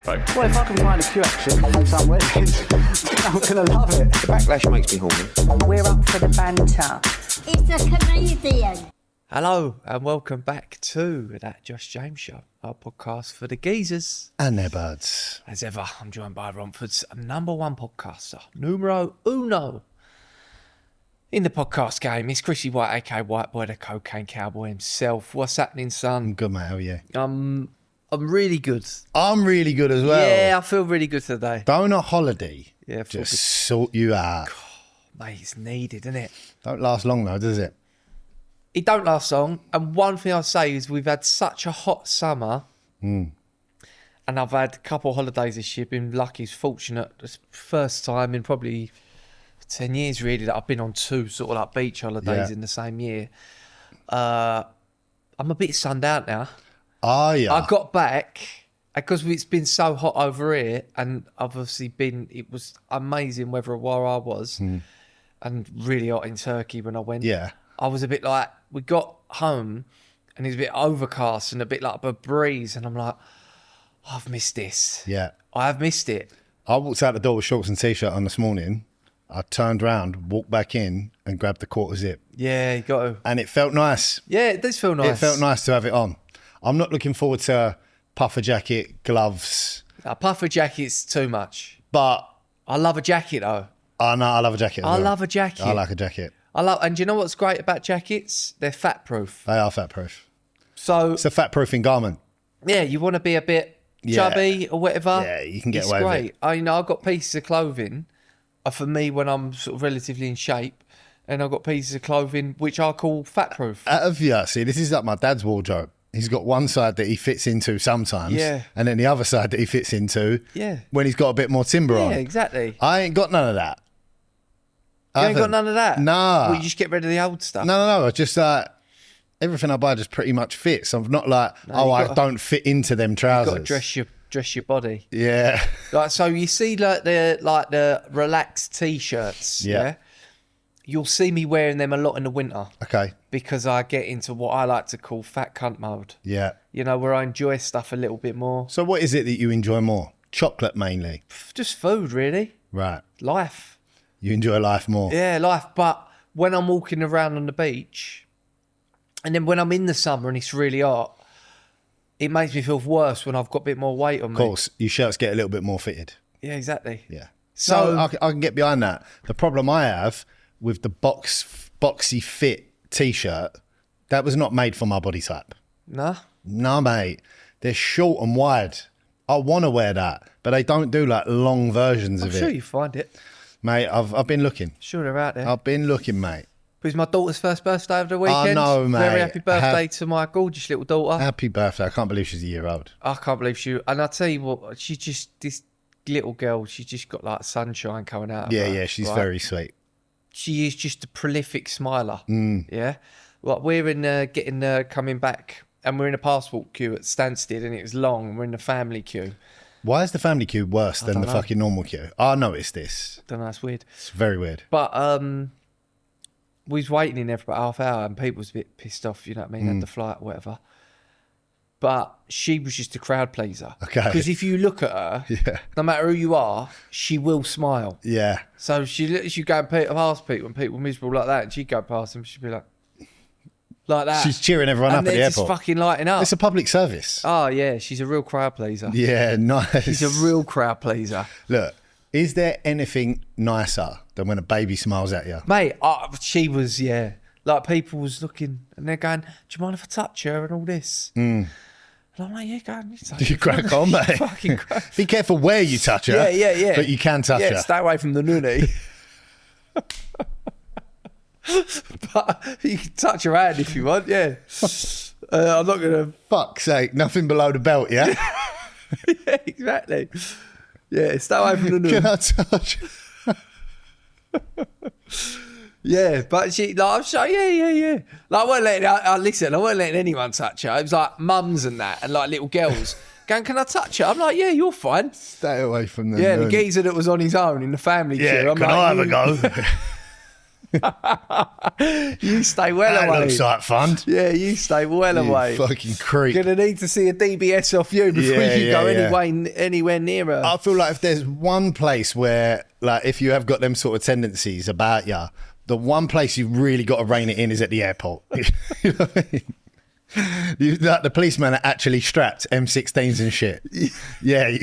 Right. Well, if I can find a queue action on some weddings, I'm going to love it. The backlash makes me horny. We're up for the banter. It's a comedian. Hello and welcome back to That Just James Show, our podcast for the geezers. And their buds. As ever, I'm joined by Romford's number one podcaster, numero uno. In the podcast game, it's Chrissy White, aka Whiteboy, the cocaine cowboy himself. What's happening, son? I'm good, mate. How are you? I'm really good. I'm really good as well. Yeah, I feel really good today. Don't a holiday Yeah, just sort you out. Mate, it's needed, isn't it? Don't last long though, does it? It don't last long. And one thing I'll say is we've had such a hot summer. And I've had a couple of holidays this year. Been lucky, fortunate. It's first time in probably 10 years really that I've been on two sort of like beach holidays in the same year. I'm a bit sunned out now. Oh, yeah. I got back because it's been so hot over here, and obviously it was amazing weather where I was, and really hot in Turkey when I went. Yeah. I was a bit like, we got home and it's a bit overcast and a bit like a breeze, and I'm like, I've missed this. Yeah. I have missed it. I walked out the door with shorts and t-shirt on this morning. I turned around, walked back in and grabbed the quarter zip. Yeah, you got to. And it felt nice. Yeah, it does feel nice. It felt nice to have it on. I'm not looking forward to puffer jacket, gloves. A puffer jacket's too much. But I love a jacket though. oh no, I love a jacket as well. love a jacket. I like a jacket. And do you know what's great about jackets? They're fat proof. They are fat proof. So It's a fat proofing garment. yeah, you want to be a bit chubby or whatever. Yeah, you can get it's away with great. it. I've got pieces of clothing for me when I'm sort of relatively in shape, and I've got pieces of clothing which I call fat proof. See, this is like my dad's wardrobe. He's got one side that he fits into sometimes, and then the other side that he fits into when he's got a bit more timber on. Yeah, exactly. I ain't got none of that. You ain't got none of that? Nah. Well, you just get rid of the old stuff? No. I just everything I buy just pretty much fits. I'm not like, I don't fit into them trousers. You've got to dress your body. Yeah. Like, so you see the relaxed t-shirts, yeah? You'll see me wearing them a lot in the winter. Okay. Because I get into what I like to call fat cunt mode. Yeah. You know, where I enjoy stuff a little bit more. So what is it that you enjoy more? Chocolate mainly? Just food, really. Right. Life. You enjoy life more? Yeah, life. But when I'm walking around on the beach, and then when I'm in the summer and it's really hot, it makes me feel worse when I've got a bit more weight on me. Of course. Your shirts get a little bit more fitted. Yeah, exactly. Yeah. So I can get behind that. The problem I have with the boxy fit t-shirt, that was not made for my body type. Nah? No, mate. They're short and wide. I want to wear that, but they don't do like long versions of it. I'm sure you find it. Mate, I've been looking. Sure they're out there. I've been looking, mate. It was my daughter's first birthday of the weekend. know, mate. Very happy birthday to my gorgeous little daughter. Happy birthday. I can't believe she's a year old. I can't believe and I'll tell you what, this little girl, she's just got like sunshine coming out of her. Yeah, she's right? very sweet. She is just a prolific smiler. Yeah. Like we're in coming back, and we're in a passport queue at Stansted, and it was long, and we're in the family queue. Why is the family queue worse than the fucking normal queue? I noticed this. Don't know, it's weird. It's very weird. But we was waiting in there for about half hour, and people was a bit pissed off, you know what I mean, had the flight or whatever. But she was just a crowd pleaser. Okay. Because if you look at her, no matter who you are, she will smile. Yeah. So she go and past people, and people were miserable like that, and she'd go past them, she'd be like that. She's cheering everyone up at the just airport. Fucking lighting up. It's a public service. Oh, yeah, she's a real crowd pleaser. Yeah, nice. She's a real crowd pleaser. Look, is there anything nicer than when a baby smiles at you? Mate, she was, like people was looking, and they're going, do you mind if I touch her and all this? And I'm like, yeah, go on. You crack on, mate. Fucking crack. Be careful where you touch her. Yeah. But you can touch her. Stay away from the noonie. But you can touch her hand if you want, yeah. I'm not going to... Fuck's sake, nothing below the belt, yeah? Yeah, exactly. Yeah, stay away from the noonie. Can I touch? Yeah, but she, like, I'm sure, yeah. Like, I weren't letting anyone touch her. It was like mums and that, and like little girls going, can I touch her? I'm like, yeah, you're fine. Stay away from them. Yeah, the geezer that was on his own in the family queue. I'm can like, I have a go? You stay well That away. looks like fun. Yeah, you stay well away. You fucking creep. Gonna need to see a DBS off you before you go anywhere near her. I feel like if there's one place where, like, if you have got them sort of tendencies about you, the one place you've really got to rein it in is at the airport. You know what I mean? Like the policemen are actually strapped M16s and shit. Yeah.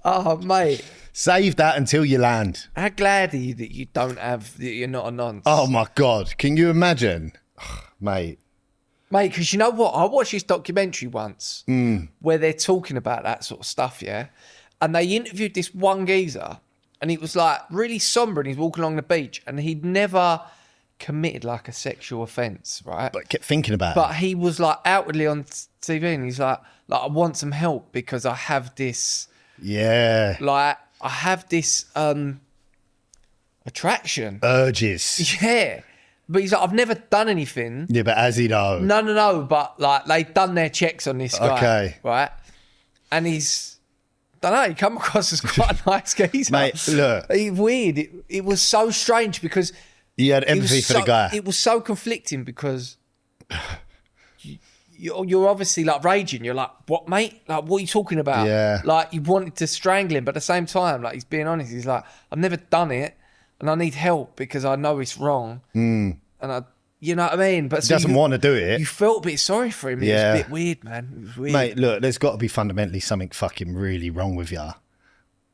Oh, mate. Save that until you land. How glad are you that you're not a nonce? Oh my God. Can you imagine? Mate. Mate, because you know what? I watched this documentary once where they're talking about that sort of stuff, yeah? And they interviewed this one geezer and he was like really somber and he's walking along the beach and he'd never committed like a sexual offence, right? But kept thinking about it. But he was like outwardly on TV and he's like, I want some help because I have this, yeah. like, I have this attraction. Urges. Yeah. But he's like, I've never done anything. Yeah, but as he know. No. But like, they've done their checks on this guy. Okay. Right? And he's, don't know, he come across as quite a nice geezer. Mate, look. Weird. It was so strange because You had empathy for the guy. It was so conflicting because you're obviously like raging. You're like, what, mate? Like, what are you talking about? Yeah. Like, you wanted to strangle him, but at the same time, like, he's being honest. He's like, I've never done it and I need help because I know it's wrong. And you know what I mean? But He doesn't want to do it. You felt a bit sorry for him. It was a bit weird, man. It was weird. Mate, look, there's got to be fundamentally something fucking really wrong with you.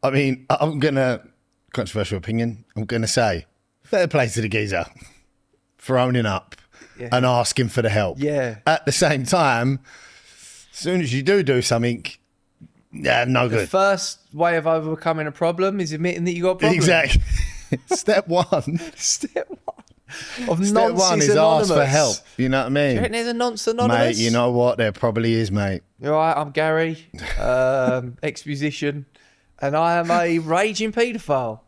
I mean, I'm going to, controversial opinion, I'm going to say, fair play to the geezer for owning up and asking for the help. Yeah. At the same time, as soon as you do something, no good. The first way of overcoming a problem is admitting that you got a problem. Exactly. Step one. Step one. Of Step one is Anonymous. ask for help. You know what I mean? Do you reckon there's a nonce anonymous? Mate, you know what? There probably is, mate. You're right, I'm Gary, ex-musician, and I am a raging paedophile.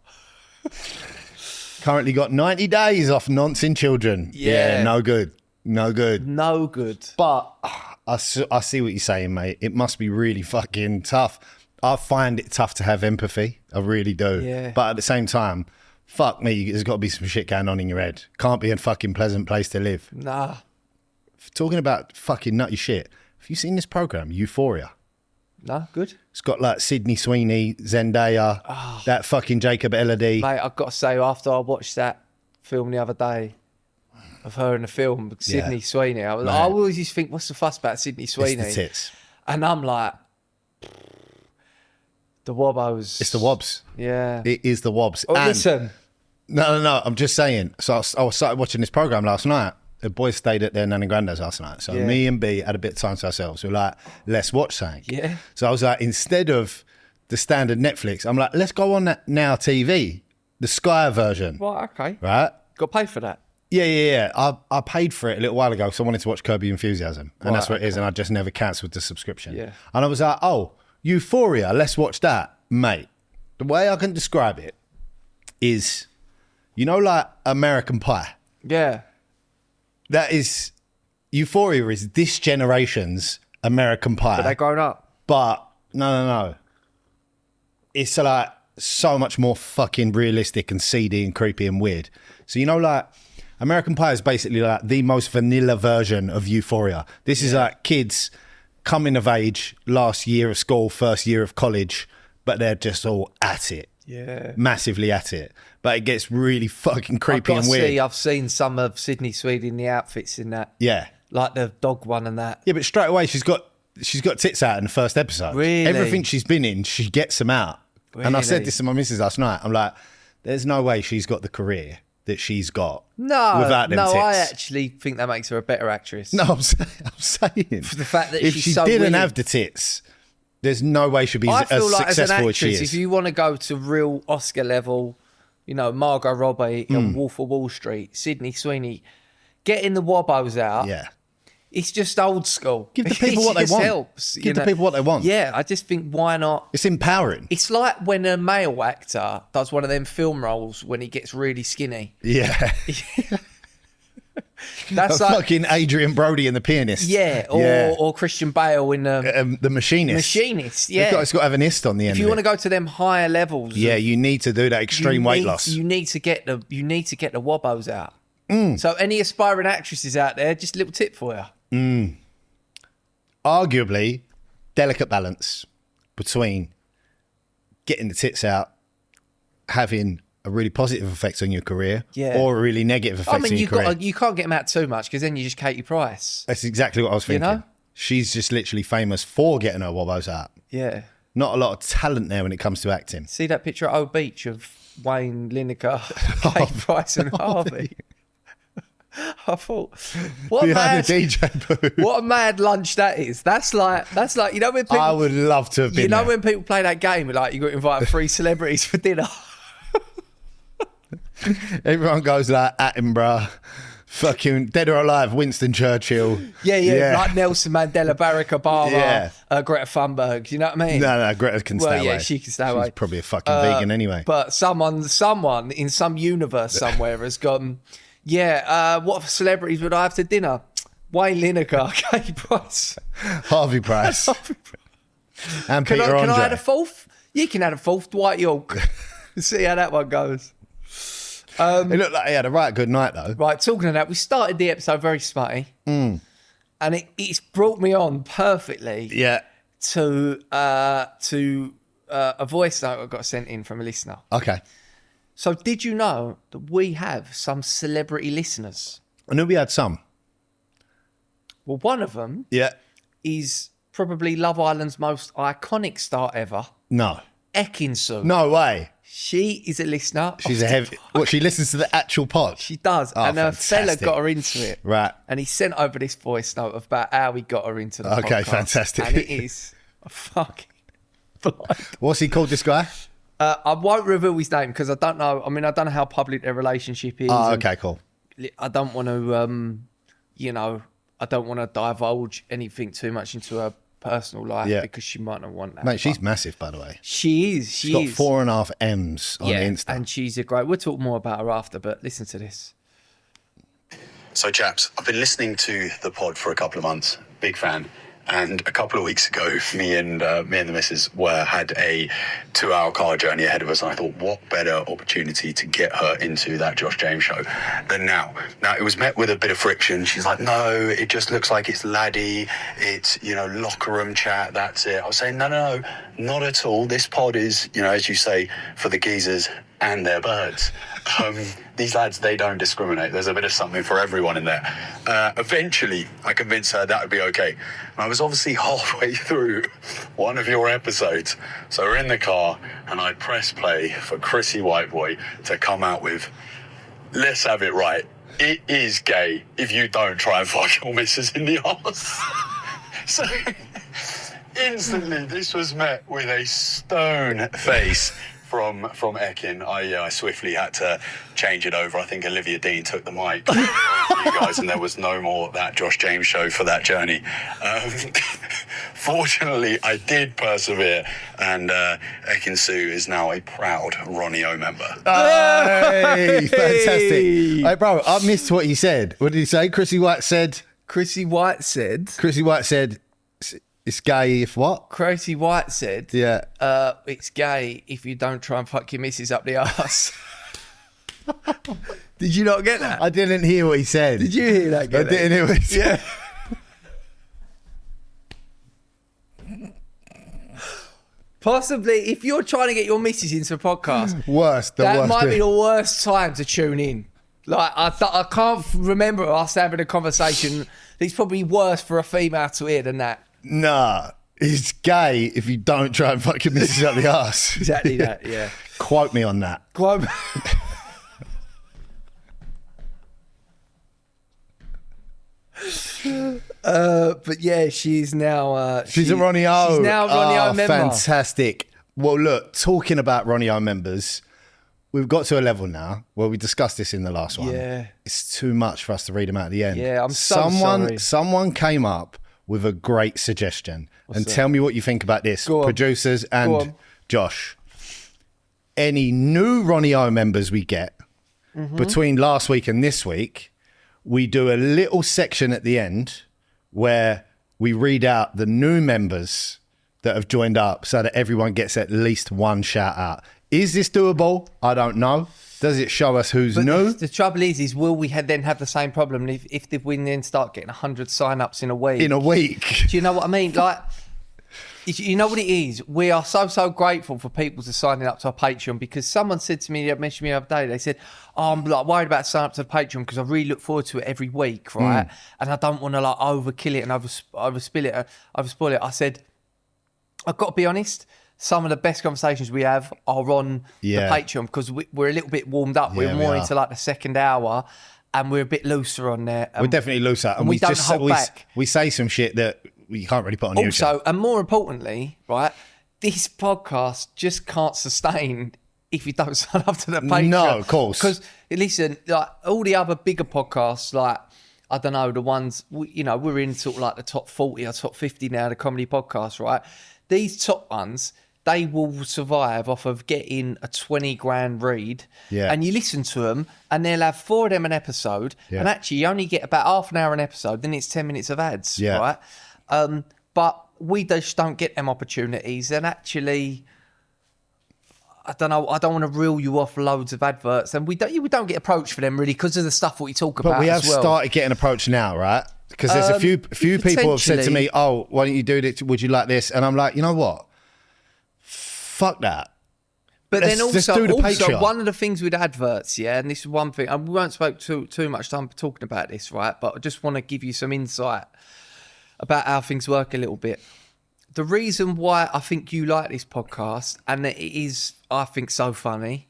Currently got 90 days off noncing children. Yeah. No good. No good. No good. But I see what you're saying, mate. It must be really fucking tough. I find it tough to have empathy. I really do. Yeah. But at the same time, fuck me, there's got to be some shit going on in your head. Can't be a fucking pleasant place to live. Nah. Talking about fucking nutty shit, have you seen this program, Euphoria? No, good. It's got like Sydney Sweeney, Zendaya, that fucking Jacob Elordi. Mate, I've got to say, after I watched that film the other day of her in the film, Sydney Sweeney, I always used to think, what's the fuss about Sydney Sweeney? It's the tits. And I'm like, the wobbos. It's the wobs. Yeah. It is the wobs. Oh, And- listen. No. I'm just saying. So I started watching this program last night. The boys stayed at their nan and granddad's last night. So me and B had a bit of time to ourselves. We were like, let's watch something. Yeah. So I was like, instead of the standard Netflix, I'm like, let's go on that Now TV, the Sky version. Right, okay. Right? Got to pay for that. Yeah. I paid for it a little while ago because I wanted to watch Curb Your Enthusiasm. And that's what it is. And I just never cancelled the subscription. Yeah. And I was like, oh, Euphoria, let's watch that. Mate, the way I can describe it is, you know, like American Pie. Yeah. That is, Euphoria is this generation's American Pie. But they grown up. But no. It's like so much more fucking realistic and seedy and creepy and weird. So, you know, like American Pie is basically like the most vanilla version of Euphoria. This is like kids coming of age, last year of school, first year of college, but they're just all at it. Yeah. Massively at it. But it gets really fucking creepy and weird. I've seen some of Sydney Sweeney in the outfits in that. Yeah. Like the dog one and that. Yeah, but straight away she's got tits out in the first episode. Really? Everything she's been in, she gets them out. Really? And I said this to my missus last night. I'm like, there's no way she's got the career that she's got without them tits. I actually think that makes her a better actress. No, I'm saying. For the fact that if she's she so didn't willing. have the tits, there's no way she'd be I as feel like as an successful as she actress, is. if you want to go to real Oscar level, you know, Margot Robbie and Wolf of Wall Street, Sydney Sweeney, getting the wobbos out. Yeah. It's just old school. Give the people what they just want. Helps, Give the people what they want. Yeah, I just think, why not? It's empowering. It's like when a male actor does one of them film roles when he gets really skinny. Yeah. That's like, fucking Adrian Brody and the pianist. yeah, or Christian Bale in The Machinist. Machinist. Yeah, It's got to have an ist on the end. if you of want to it. go to them higher levels, Yeah, you need to do that extreme weight loss. You need to get the wobbos out. So any aspiring actresses out there, just a little tip for you. Arguably, delicate balance between getting the tits out, having a really positive effect on your career, or a really negative effect on your career. You can't get them out too much because then you just Katie Price. That's exactly what I was thinking. know? She's just literally famous for getting her wobbos out. Yeah. Not a lot of talent there when it comes to acting. See that picture at Old Beach of Wayne Lineker, Katie Price and Harvey? I thought, what a Behind mad, the DJ booth. what a mad lunch that is. That's like you know when people, I would love to have been there. when people play that game, like you got to invite 3 celebrities for dinner. Everyone goes like Attenborough, fucking Dead or Alive, Winston Churchill. Yeah, like Nelson Mandela, Barack Obama, Greta Thunberg. You know what I mean? No, Greta can stay away. Yeah, she can stay away. She's probably a fucking vegan anyway. But someone in some universe somewhere has gone, what celebrities would I have to dinner? Wayne Lineker, Katie Price. Harvey Price. And Peter Andre. Can I add a fourth? You can add a fourth, Dwight York. See how that one goes. It looked like he had a right good night though. Right, talking of that, we started the episode very smutty. And it's brought me on perfectly to a voice note I got sent in from a listener. Okay. So did you know that we have some celebrity listeners? I knew we had some. Well, one of them Yeah. is probably Love Island's most iconic star ever, No. Ekin-Su. No way. She is a listener. She's a heavy. What, she listens to the actual pod? She does. Oh, and her fella fantastic. got her into it. Right. And he sent over this voice note about how he got her into the podcast. Okay, fantastic. And it is a fucking blind. What's he called, this guy? I won't reveal his name because I don't know. I mean, I don't know how public their relationship is. Oh, okay, cool. I don't want to, I don't want to divulge anything too much into her personal life because she might not want that. Mate, she's massive, by the way. She is. She's got 4.5 M's on Insta. And she's a great. We'll talk more about her after, but listen to this. So, chaps, I've been listening to the pod for a couple of months. Big fan. And a couple of weeks ago, me and the missus had a 2-hour car journey ahead of us. And I thought, what better opportunity to get her into that Josh James show than now? Now, it was met with a bit of friction. She's like, no, it just looks like it's laddie. It's, locker room chat. That's it. I was saying, no, not at all. This pod is, as you say, for the geezers and their birds. These lads, they don't discriminate. There's a bit of something for everyone in there. Eventually, I convinced her that would be okay. And I was obviously halfway through one of your episodes. So we're in the car, and I press play for Chrissy Whiteboy to come out with, let's have it right. It is gay if you don't try and fuck your missus in the arse. So instantly, this was met with a stone face from Ekin. I swiftly had to change it over. I think Olivia Dean took the mic for you guys, and there was no more That Josh James Show for that journey. Fortunately, I did persevere, and Ekin-Su is now a proud Ronnie O member. Hey, fantastic. Hey, bro, I missed what he said. What did he say? Chrissy White said, it's gay if what? Chrissy White said, Yeah. it's gay if you don't try and fuck your missus up the arse. Did you not get that? I didn't hear what he said. Did you hear that? I didn't hear what he said. Yeah. Possibly, if you're trying to get your missus into a podcast, That might be the worst time to tune in. Like, I can't remember us having a conversation. It's probably worse for a female to hear than that. Nah, it's gay if you don't try and fuck your missus up the arse. Exactly that, yeah. Quote me on that. Quote. But yeah, she's now. She's a Ronnie O. She's now a Ronnie O member. Fantastic. Well, look, talking about Ronnie O members, we've got to a level now where we discussed this in the last one. Yeah. It's too much for us to read them out at the end. Yeah, I'm so sorry. Someone came up with a great suggestion. Tell me what you think about this, producers and Josh. Any new Ronnie O members we get between last week and this week, we do a little section at the end where we read out the new members that have joined up so that everyone gets at least one shout out. Is this doable? I don't know. Does it show us who's new? The trouble is will we then have the same problem if we then start getting 100 sign-ups in a week? In a week. Do you know what I mean? Like, you know what it is? We are so grateful for people to signing up to our Patreon, because someone said to me, mentioned me the other day, they said, oh, I'm like worried about signing up to the Patreon because I really look forward to it every week, right? And I don't want to like overkill it and overspoil it. I said, I've got to be honest, some of the best conversations we have are on the Patreon, because we're a little bit warmed up. We're more into like the second hour, and we're a bit looser on there. We're definitely looser. And we don't hold back. We say some shit that we can't really put on YouTube. Also, and more importantly, right, this podcast just can't sustain if you don't sign up to the Patreon. No, of course. Because, listen, like all the other bigger podcasts, like, I don't know, the ones, we're in sort of like the top 40 or top 50 now, the comedy podcasts, right? These top ones, they will survive off of getting a 20 grand read. Yeah. And you listen to them and they'll have 4 of them an episode. Yeah. And actually you only get about half an hour an episode. Then it's 10 minutes of ads, Yeah. right? But we just don't get them opportunities. And actually, I don't know, I don't want to reel you off loads of adverts. And we don't get approached for them really because of the stuff what we talk about. But we have as well. started getting approached now, right? Because there's a few people have said to me, oh, why don't you do this? Would you like this? And I'm like, you know what? Fuck that. But then Let's also, do the Patreon. one of the things with adverts, and this is one thing, and we won't spend too much time talking about this, right? But I just want to give you some insight about how things work a little bit. The reason why I think you like this podcast, and it is, I think, so funny,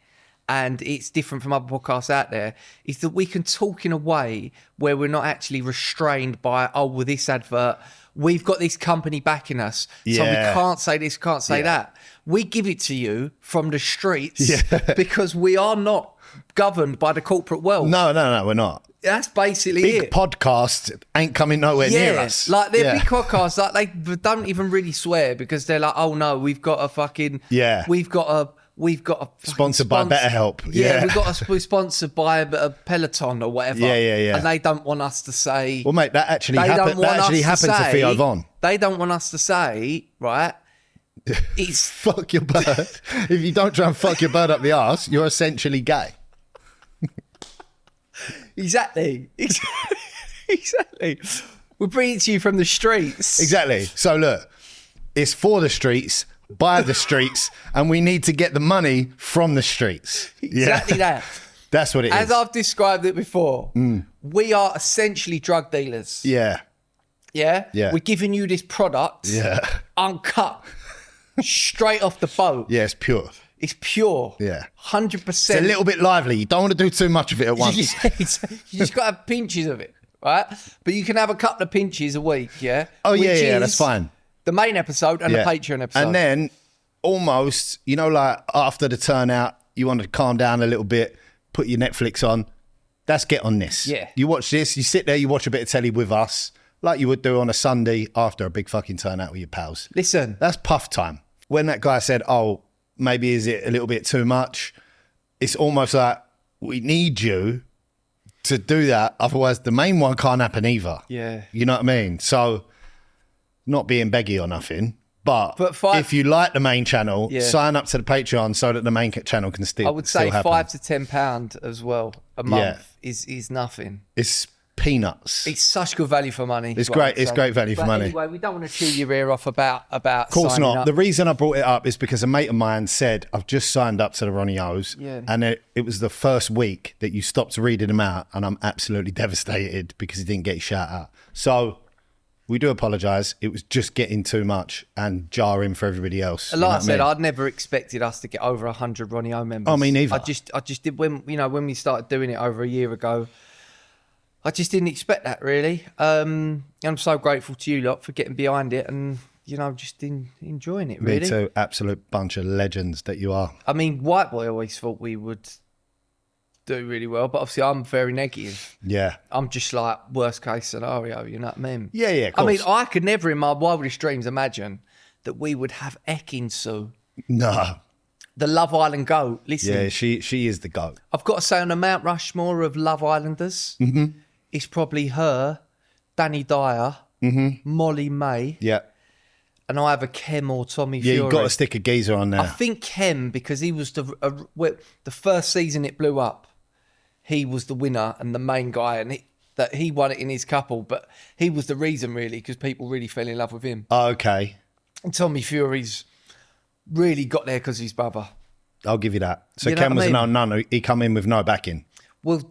and it's different from other podcasts out there, is that we can talk in a way where we're not actually restrained by, oh, well, this advert, we've got this company backing us, so we can't say this, can't say that. We give it to you from the streets because we are not governed by the corporate world. No, we're not. That's basically Big it. podcast ain't coming nowhere near us. Like they're big podcasts, like they don't even really swear because they're like, oh no, we've got a fucking we've got a sponsored by BetterHelp. Yeah, we're sponsored by a Peloton or whatever. Yeah. And they don't want us to say. Well, mate, that actually happened to Theo Von. They don't want us to say, right? It's fuck your bird. If you don't try and fuck your bird up the arse, you're essentially gay. Exactly. We're bringing it to you from the streets. Exactly. So look, it's for the streets, by the streets, and we need to get the money from the streets. Exactly that. That's what it is. As I've described it before, we are essentially drug dealers. Yeah. Yeah? Yeah. We're giving you this product uncut, straight off the boat. Yeah, it's pure. It's pure. Yeah. 100%. It's a little bit lively. You don't want to do too much of it at once. You just got to have pinches of it, right? But you can have a couple of pinches a week, yeah? Oh, Which yeah, is that's fine. The main episode and the Patreon episode. And then almost, like after the turnout, you want to calm down a little bit, put your Netflix on. That's Get On This. Yeah. You watch this, you sit there, you watch a bit of telly with us, like you would do on a Sunday after a big fucking turnout with your pals. Listen. That's puff time. When that guy said, oh, maybe is it a little bit too much? It's almost like we need you to do that. Otherwise, the main one can't happen either. Yeah. You know what I mean? So, not being beggy or nothing, but if you like the main channel, sign up to the Patreon so that the main channel can still happen. I would say £5 to £10 as well a month is nothing. It's peanuts. It's such good value for money. It's great. It's great value for money. Anyway, we don't want to chew your ear off about. Of course not. Up. The reason I brought it up is because a mate of mine said, I've just signed up to the Ronnie O's, and it was the first week that you stopped reading them out, and I'm absolutely devastated because he didn't get his shout out. So we do apologise. It was just getting too much and jarring for everybody else. Like I said, I'd never expected us to get over 100 Ronnie O members. Oh, me neither. I just did when we started doing it over a year ago. I just didn't expect that, really. I'm so grateful to you lot for getting behind it and, just enjoying it, really. Me too. Absolute bunch of legends that you are. I mean, Whiteboy always thought we would do really well, but obviously I'm very negative. Yeah. I'm just like, worst case scenario, you know what I mean? Yeah, of course. I mean, I could never in my wildest dreams imagine that we would have Ekin-Su. No. The Love Island GOAT. Listen. Yeah, she is the GOAT. I've got to say, on the Mount Rushmore of Love Islanders, it's probably her, Danny Dyer, Molly May, Yeah. and either Kem or Tommy Yeah, Fury. you've got to stick a geezer on there. I think Kem, because he was the first season it blew up, he was the winner and the main guy, and that he won it in his couple, but he was the reason really, because people really fell in love with him. Oh, okay. And Tommy Fury's really got there because of his brother. I'll give you that. So You know Ken what was I a mean? no. He come in with no backing. Well,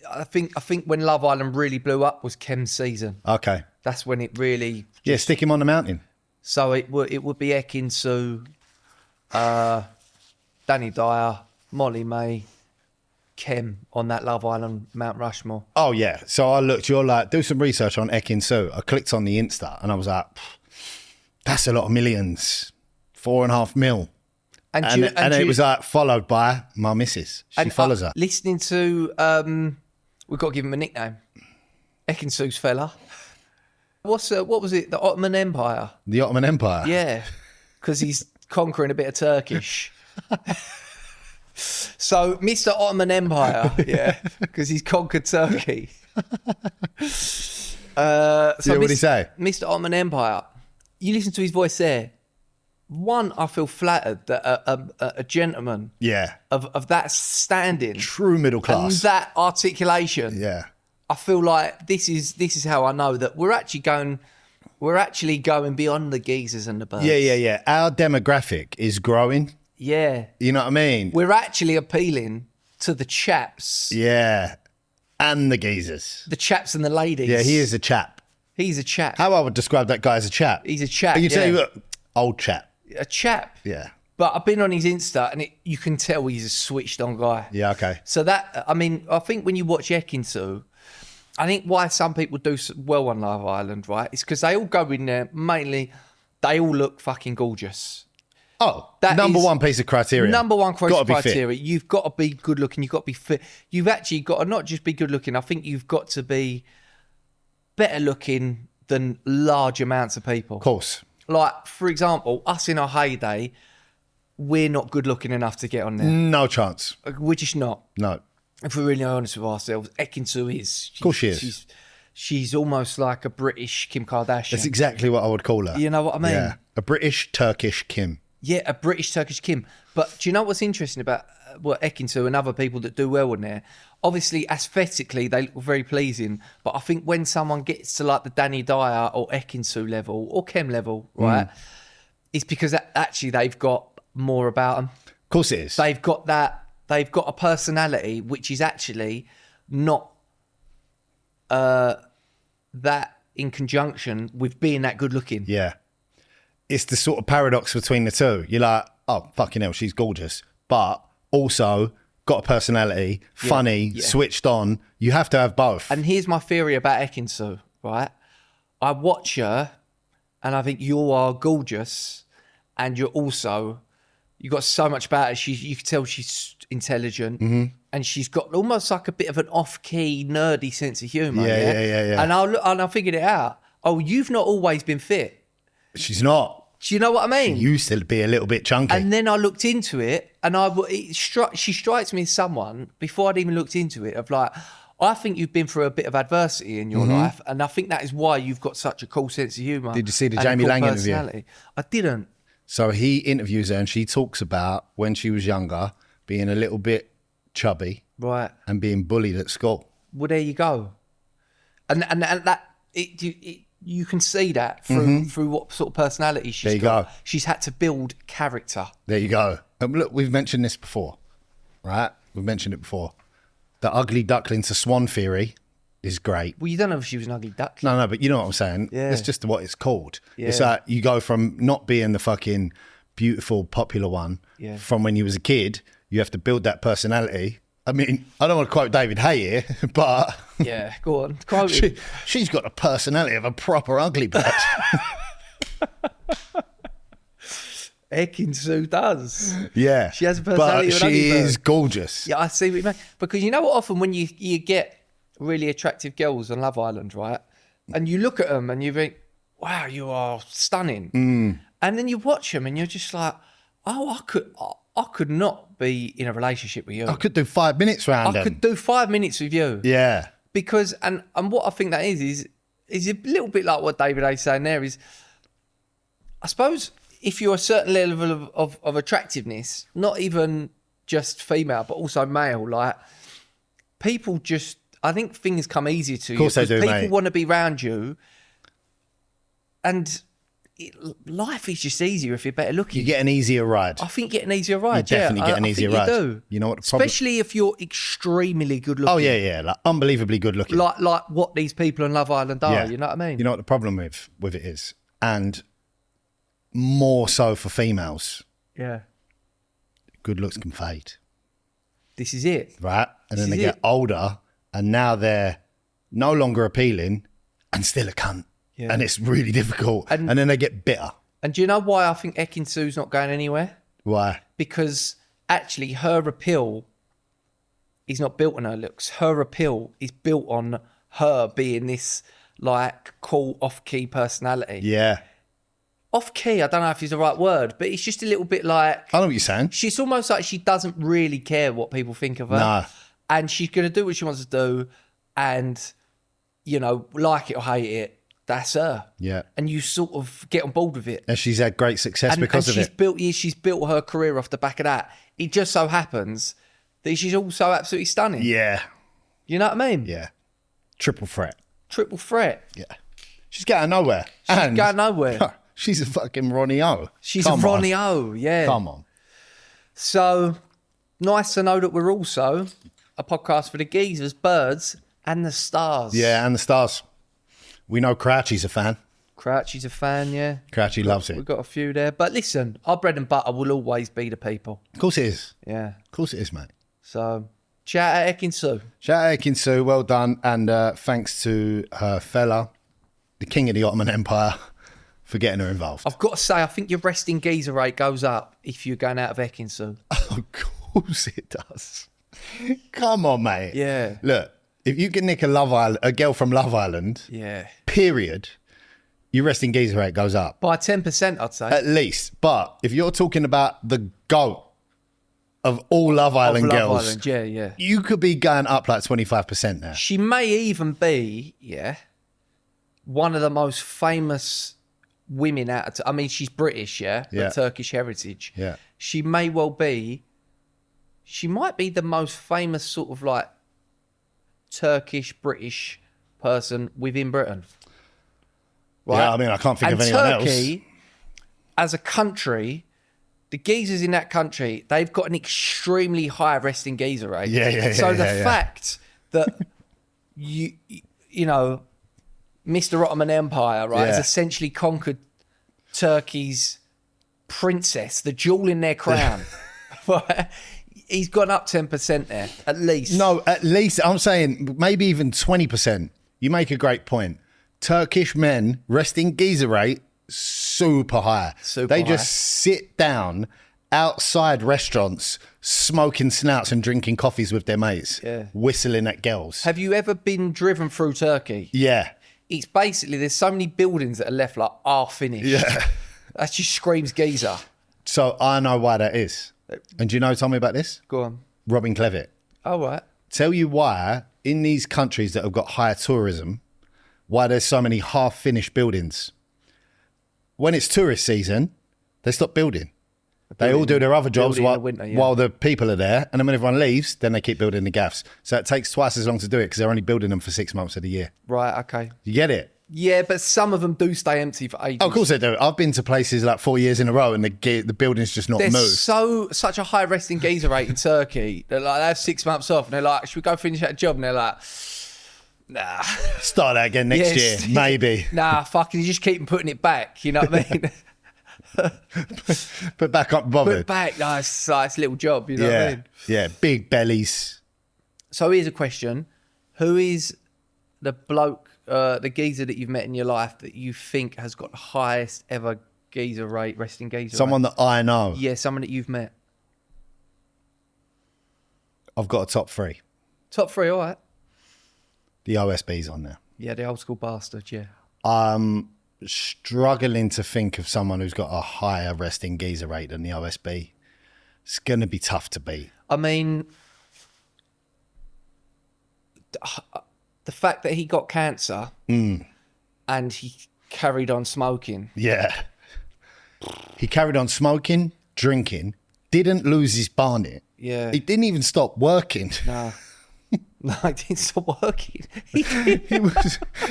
I think when Love Island really blew up was Kem's season. Okay. That's when it really. Yeah, stick him on the mountain. So it would be Ekin Su, Danny Dyer, Molly May, Kem on that Love Island Mount Rushmore. Oh, yeah. So I looked, you're like, do some research on Ekin Su. I clicked on the Insta and I was like, that's a lot of millions. 4.5 mil. And it was like followed by my missus. She follows her. Listening to, we've got to give him a nickname. Ekin Su's fella. What was it? The Ottoman Empire. The Ottoman Empire. Yeah, because he's conquering a bit of Turkish. So, Mr. Ottoman Empire, yeah, because he's conquered Turkey. What did he say? Mr. Ottoman Empire. You listen to his voice there. One, I feel flattered that a gentleman Yeah. of that standing, True middle and class. that articulation, Yeah. I feel like this is how I know that we're actually going beyond the geezers and the birds. Yeah. Our demographic is growing. Yeah. You know what I mean? We're actually appealing to the chaps. Yeah. And the geezers. The chaps and the ladies. Yeah, he is a chap. He's a chap. How I would describe that guy as a chap. He's a chap, You tell yeah. you what, old chap. A chap. Yeah. But I've been on his Insta and you can tell he's a switched on guy. Yeah, okay. So that, I mean, I think when you watch Ekin-Su, I think why some people do well on Love Island, right, is because they all go in there, mainly, they all look fucking gorgeous. Oh, That number is one piece of criteria. Number one Gotta be fit. criteria. You've got to be good looking. You've got to be fit. You've actually got to not just be good looking. I think you've got to be better looking than large amounts of people. Of course. Like, for example, us in our heyday, we're not good looking enough to get on there. No chance. We're just not. No. If we're really honest with ourselves, Ekin-Su is. Of course she is. She's almost like a British Kim Kardashian. That's exactly what I would call her. You know what I mean? Yeah. A British Turkish Kim. Yeah, a British Turkish Kim. But do you know what's interesting about Ekin-Su and other people that do well in there? Obviously, aesthetically, they look very pleasing. But I think when someone gets to like the Danny Dyer or Ekin-Su level or Kim level, right, it's because actually they've got more about them. Of course it is. They've got a personality which is actually not that in conjunction with being that good looking. Yeah. It's the sort of paradox between the two. You're like, oh, fucking hell, she's gorgeous. But also got a personality, funny, switched on. You have to have both. And here's my theory about Ekin-Su, right? I watch her and I think you are gorgeous and you've got so much about her. You can tell she's intelligent and she's got almost like a bit of an off-key, nerdy sense of humour. Yeah. And I figured it out. Oh, you've not always been fit. She's not. Do you know what I mean? She used to be a little bit chunky. And then I looked into it, and she strikes me as someone, before I'd even looked into it, of like, I think you've been through a bit of adversity in your life, and I think that is why you've got such a cool sense of humour. Did you see the and a Jamie cool Lang interview? personality. I didn't. So he interviews her and she talks about when she was younger, being a little bit chubby Right. and being bullied at school. Well, there you go. And that, you can see that through what sort of personality she's There you got. go. She's had to build character. There you go. And look, we've mentioned this before, right? We've mentioned it before. The ugly duckling to swan theory is great. Well, you don't know if she was an ugly duck. No, but you know what I'm saying? Yeah. It's just what it's called. Yeah. It's like you go from not being the fucking beautiful, popular one from when you was a kid, you have to build that personality. I mean, I don't want to quote David Hay here, but Yeah, go on. Quote him. she's got a personality of a proper ugly bitch. Ekin-Su does. Yeah. She has a personality but of an ugly she bird. is gorgeous. Yeah, I see what you mean. Because you know what, often when you get really attractive girls on Love Island, right? And you look at them and you think, wow, you are stunning. And then you watch them and you're just like, oh, I could not be in a relationship with you. I could do 5 minutes round I them. could do 5 minutes with you. Yeah. Because and what I think that is a little bit like what David A's saying there is, I suppose if you're a certain level of attractiveness, not even just female, but also male, like people just, I think things come easier to you. Of course they do, people mate. want to be around you, and life is just easier if you're better looking. You get an easier ride. I think you get an easier ride. You definitely get an I easier think ride. You do. You know what the problem- Especially if you're extremely good looking. Oh yeah, like unbelievably good looking. Like what these people on Love Island are. Yeah. You know what I mean? You know what the problem with it is, and more so for females, Yeah. good looks can fade, This is it. right? And then This they is get it. older, and now they're no longer appealing, and still a cunt. Yeah. And it's really difficult. And- And then they get bitter. And do you know why I think Ekin-Su's not going anywhere? Why? Because actually her appeal is not built on her looks. Her appeal is built on her being this like cool off-key personality. Yeah. Off-key, I don't know if it's the right word, but it's just a little bit like... I know what you're saying. She's almost like she doesn't really care what people think of her. No. And she's going to do what she wants to do. And, you know, like it or hate it, that's her. Yeah. And you sort of get on board with it. And she's had great success because of it. She's built her career off the back of that. It just so happens that she's also absolutely stunning. Yeah. You know what I mean? Yeah. Triple threat. Triple threat. Yeah. She's going nowhere. She's going nowhere. She's a fucking Ronnie O. She's Come a on. Ronnie O, yeah. Come on. So, nice to know that we're also a podcast for the geezers, birds, and the stars. Yeah, and the stars. We know Crouchy's a fan. Crouchy's a fan, yeah. Crouchy loves We've it. got a few there. But listen, our bread and butter will always be the people. Of course it is. Yeah. Of course it is, mate. So, shout out Ekin-Su. Shout out Ekin Su, well done. And thanks to her fella, the king of the Ottoman Empire, for getting her involved. I've got to say, I think your resting geezer rate goes up if you're going out of Ekin-Su. Of course it does. Come on, mate. Yeah. Look, if you can nick a girl from Love Island, Yeah. period, your resting geezer rate goes up. By 10%, I'd say. At least. But if you're talking about the GOAT of all Love Island Love girls, Island, yeah, yeah. you could be going up like 25% now. She may even be, yeah, one of the most famous women out of... I mean, she's British, yeah? Yeah. But Turkish heritage. Yeah. She may well be... She might be the most famous sort of like Turkish-British person within Britain. Right? Yeah, I mean, I can't think And of anyone Turkey, else. as a country, the geezers in that country, they've got an extremely high resting geezer rate. Yeah. So the fact that you know, Mr. Ottoman Empire, right, has Yeah. essentially conquered Turkey's princess, the jewel in their crown. Right? He's gone up 10% there, at least. No, at least, I'm saying maybe even 20%. You make a great point. Turkish men, resting geezer rate, super high. Super they high. just sit down outside restaurants, smoking snouts and drinking coffees with their mates, Yeah. whistling at girls. Have you ever been driven through Turkey? Yeah. It's basically, there's so many buildings that are left like half finished. Yeah. That just screams geezer. So I know why that is. And do you know, tell me about this? Go on. Robin Clevitt. All right. Tell you why, in these countries that have got higher tourism, why there's so many half-finished buildings. When it's tourist season, they stop building. They all do their other jobs building in while, the winter, yeah. while the people are there. And then when everyone leaves, then they keep building the gaffs. So it takes twice as long to do it because they're only building them for 6 months of the year. Right, okay. You get it? Yeah, but some of them do stay empty for ages. Oh, of course they do. I've been to places like 4 years in a row and the building's just not moved. There's such a high resting geezer rate in Turkey. They're like, they have 6 months off and they're like, should we go finish that job? And they're like, nah. Start that again next year, maybe. Nah, fucking, you just keep putting it back. You know what I mean? Put back up Put bothered. it back. No, it's a little job. You know what I Yeah, mean? yeah. Big bellies. So here's a question. Who is the bloke, the geezer that you've met in your life that you think has got the highest ever geezer rate, resting geezer Someone rate? that I know. Yeah, someone that you've met. I've got a top three. Top three, all right. The OSB's on there. Yeah, the old school bastard, yeah. I'm struggling to think of someone who's got a higher resting geezer rate than the OSB. It's going to be tough to beat. I mean, the fact that he got cancer and he carried on smoking. Yeah. He carried on smoking, drinking, didn't lose his barnet. Yeah. He didn't even stop working. No. No, he didn't stop working.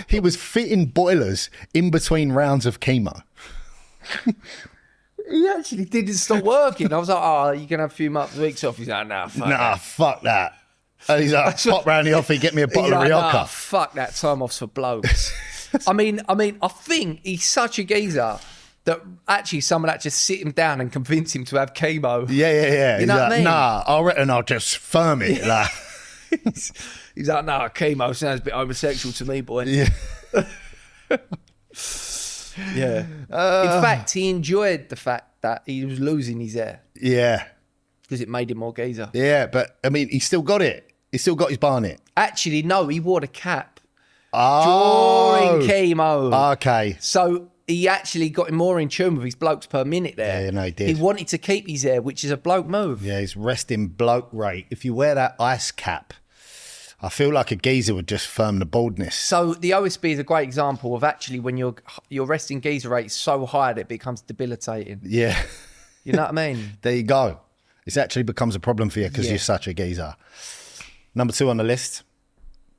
He was fitting boilers in between rounds of chemo. He actually didn't stop working. I was like, oh, you can have a few weeks off. He's like, nah, fuck that. Fuck that. And he's like, pop round the office, get me a bottle of He's like, Rioja. nah, fuck that, time off's for blokes. I mean, I think he's such a geezer that actually someone had to just sit him down and convince him to have chemo. Yeah. You know what I mean? Nah, I reckon I'll just firm it. Like, He's like, nah, chemo sounds a bit homosexual to me, boy. yeah. Yeah. In fact, he enjoyed the fact that he was losing his hair Yeah. because it made him more geezer. Yeah, but I mean, he still got it. He still got his barnet. Actually, no, he wore the cap Oh. during chemo. Okay. So he actually got him more in tune with his blokes per minute there. Yeah, no, he did. He wanted to keep his hair, which is a bloke move. Yeah, his resting bloke rate. If you wear that ice cap, I feel like a geezer would just firm the baldness. So the OSB is a great example of actually when your resting geezer rate is so high that it becomes debilitating. Yeah. You know what I mean? There you go. It actually becomes a problem for you because Yeah. you're such a geezer. Number 2 on the list,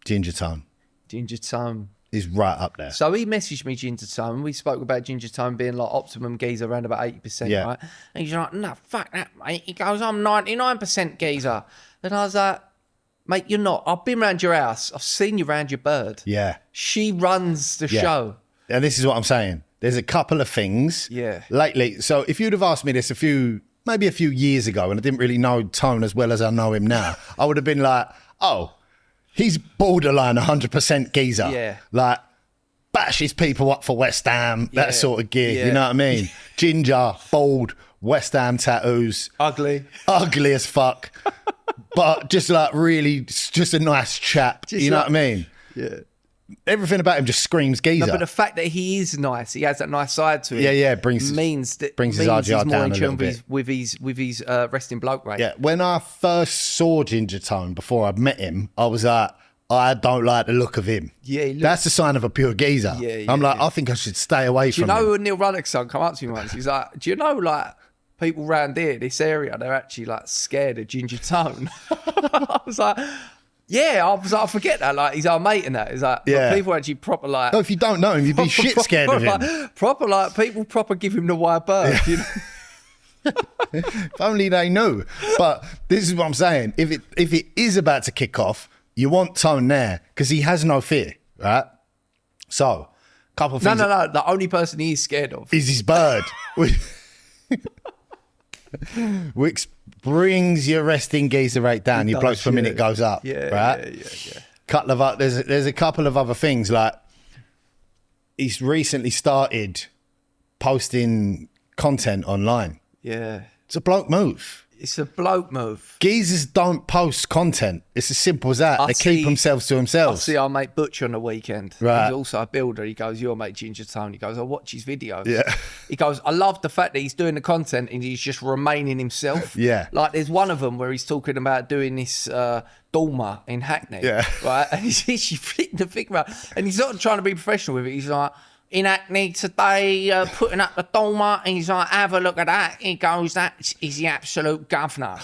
ginger tone. Ginger tone. Is right up there. So he messaged me ginger tone. We spoke about ginger tone being like optimum geezer around about 80%, Yeah. right? And he's like, no, fuck that, mate. He goes, I'm 99% geezer. And I was like, mate, you're not. I've been round your house. I've seen you round your bird. Yeah. She runs the Yeah. show. And this is what I'm saying. There's a couple of things Yeah. lately. So if you'd have asked me this maybe a few years ago, and I didn't really know Tone as well as I know him now, I would have been like, oh, he's borderline 100% geezer. Yeah. Like, bashes people up for West Ham, Yeah. that sort of gig. Yeah. You know what I mean? Ginger, bald, West Ham tattoos, Ugly. ugly as fuck, but just like really, just a nice chap. Just you know like- what I mean? Yeah. Everything about him just screams geezer. No, but the fact that he is nice, he has that nice side to him. Yeah, brings his his he's RGR more down in a tune little with his resting bloke rate. Yeah, when I first saw Ginger Tone before I met him, I was like, I don't like the look of him. Yeah, he looks- that's a sign of a pure geezer. Yeah, I'm like, yeah. I think I should stay away Do you from him. know Neil Ruddock's son come up to me once? He's like, do you know like people around here, this area, they're actually like scared of Ginger Tone? I was like, yeah, I was like, I forget that. Like, he's our mate and that. He's like, Yeah. but people actually proper like. Oh, if you don't know him, you'd be shit scared of him. Proper like people proper give him the wide berth. You know? If only they knew. But this is what I'm saying. If it is about to kick off, you want Tone there because he has no fear, right? So, couple of No, things. no. The only person he is scared of. Is his bird. Which brings your resting geezer rate down. Your does, blokes per yeah. minute goes up. Yeah, right? yeah. Couple of there's a couple of other things like he's recently started posting content online. Yeah. It's a bloke move. It's a bloke move. Geezers don't post content. It's as simple as that. I They keep see- themselves to I themselves. see our mate Butcher on the weekend. Right. He's also a builder. He goes, your mate Ginger Tone. He goes, I watch his videos. Yeah. He goes, I love the fact that he's doing the content and he's just remaining himself. Yeah. Like there's one of them where he's talking about doing this Dolma in Hackney. Yeah. Right. And he's actually flicking the figure out. And he's not trying to be professional with it. He's like, in Hackney today, putting up the Dolma. And he's like, have a look at that. He goes, that is the absolute governor.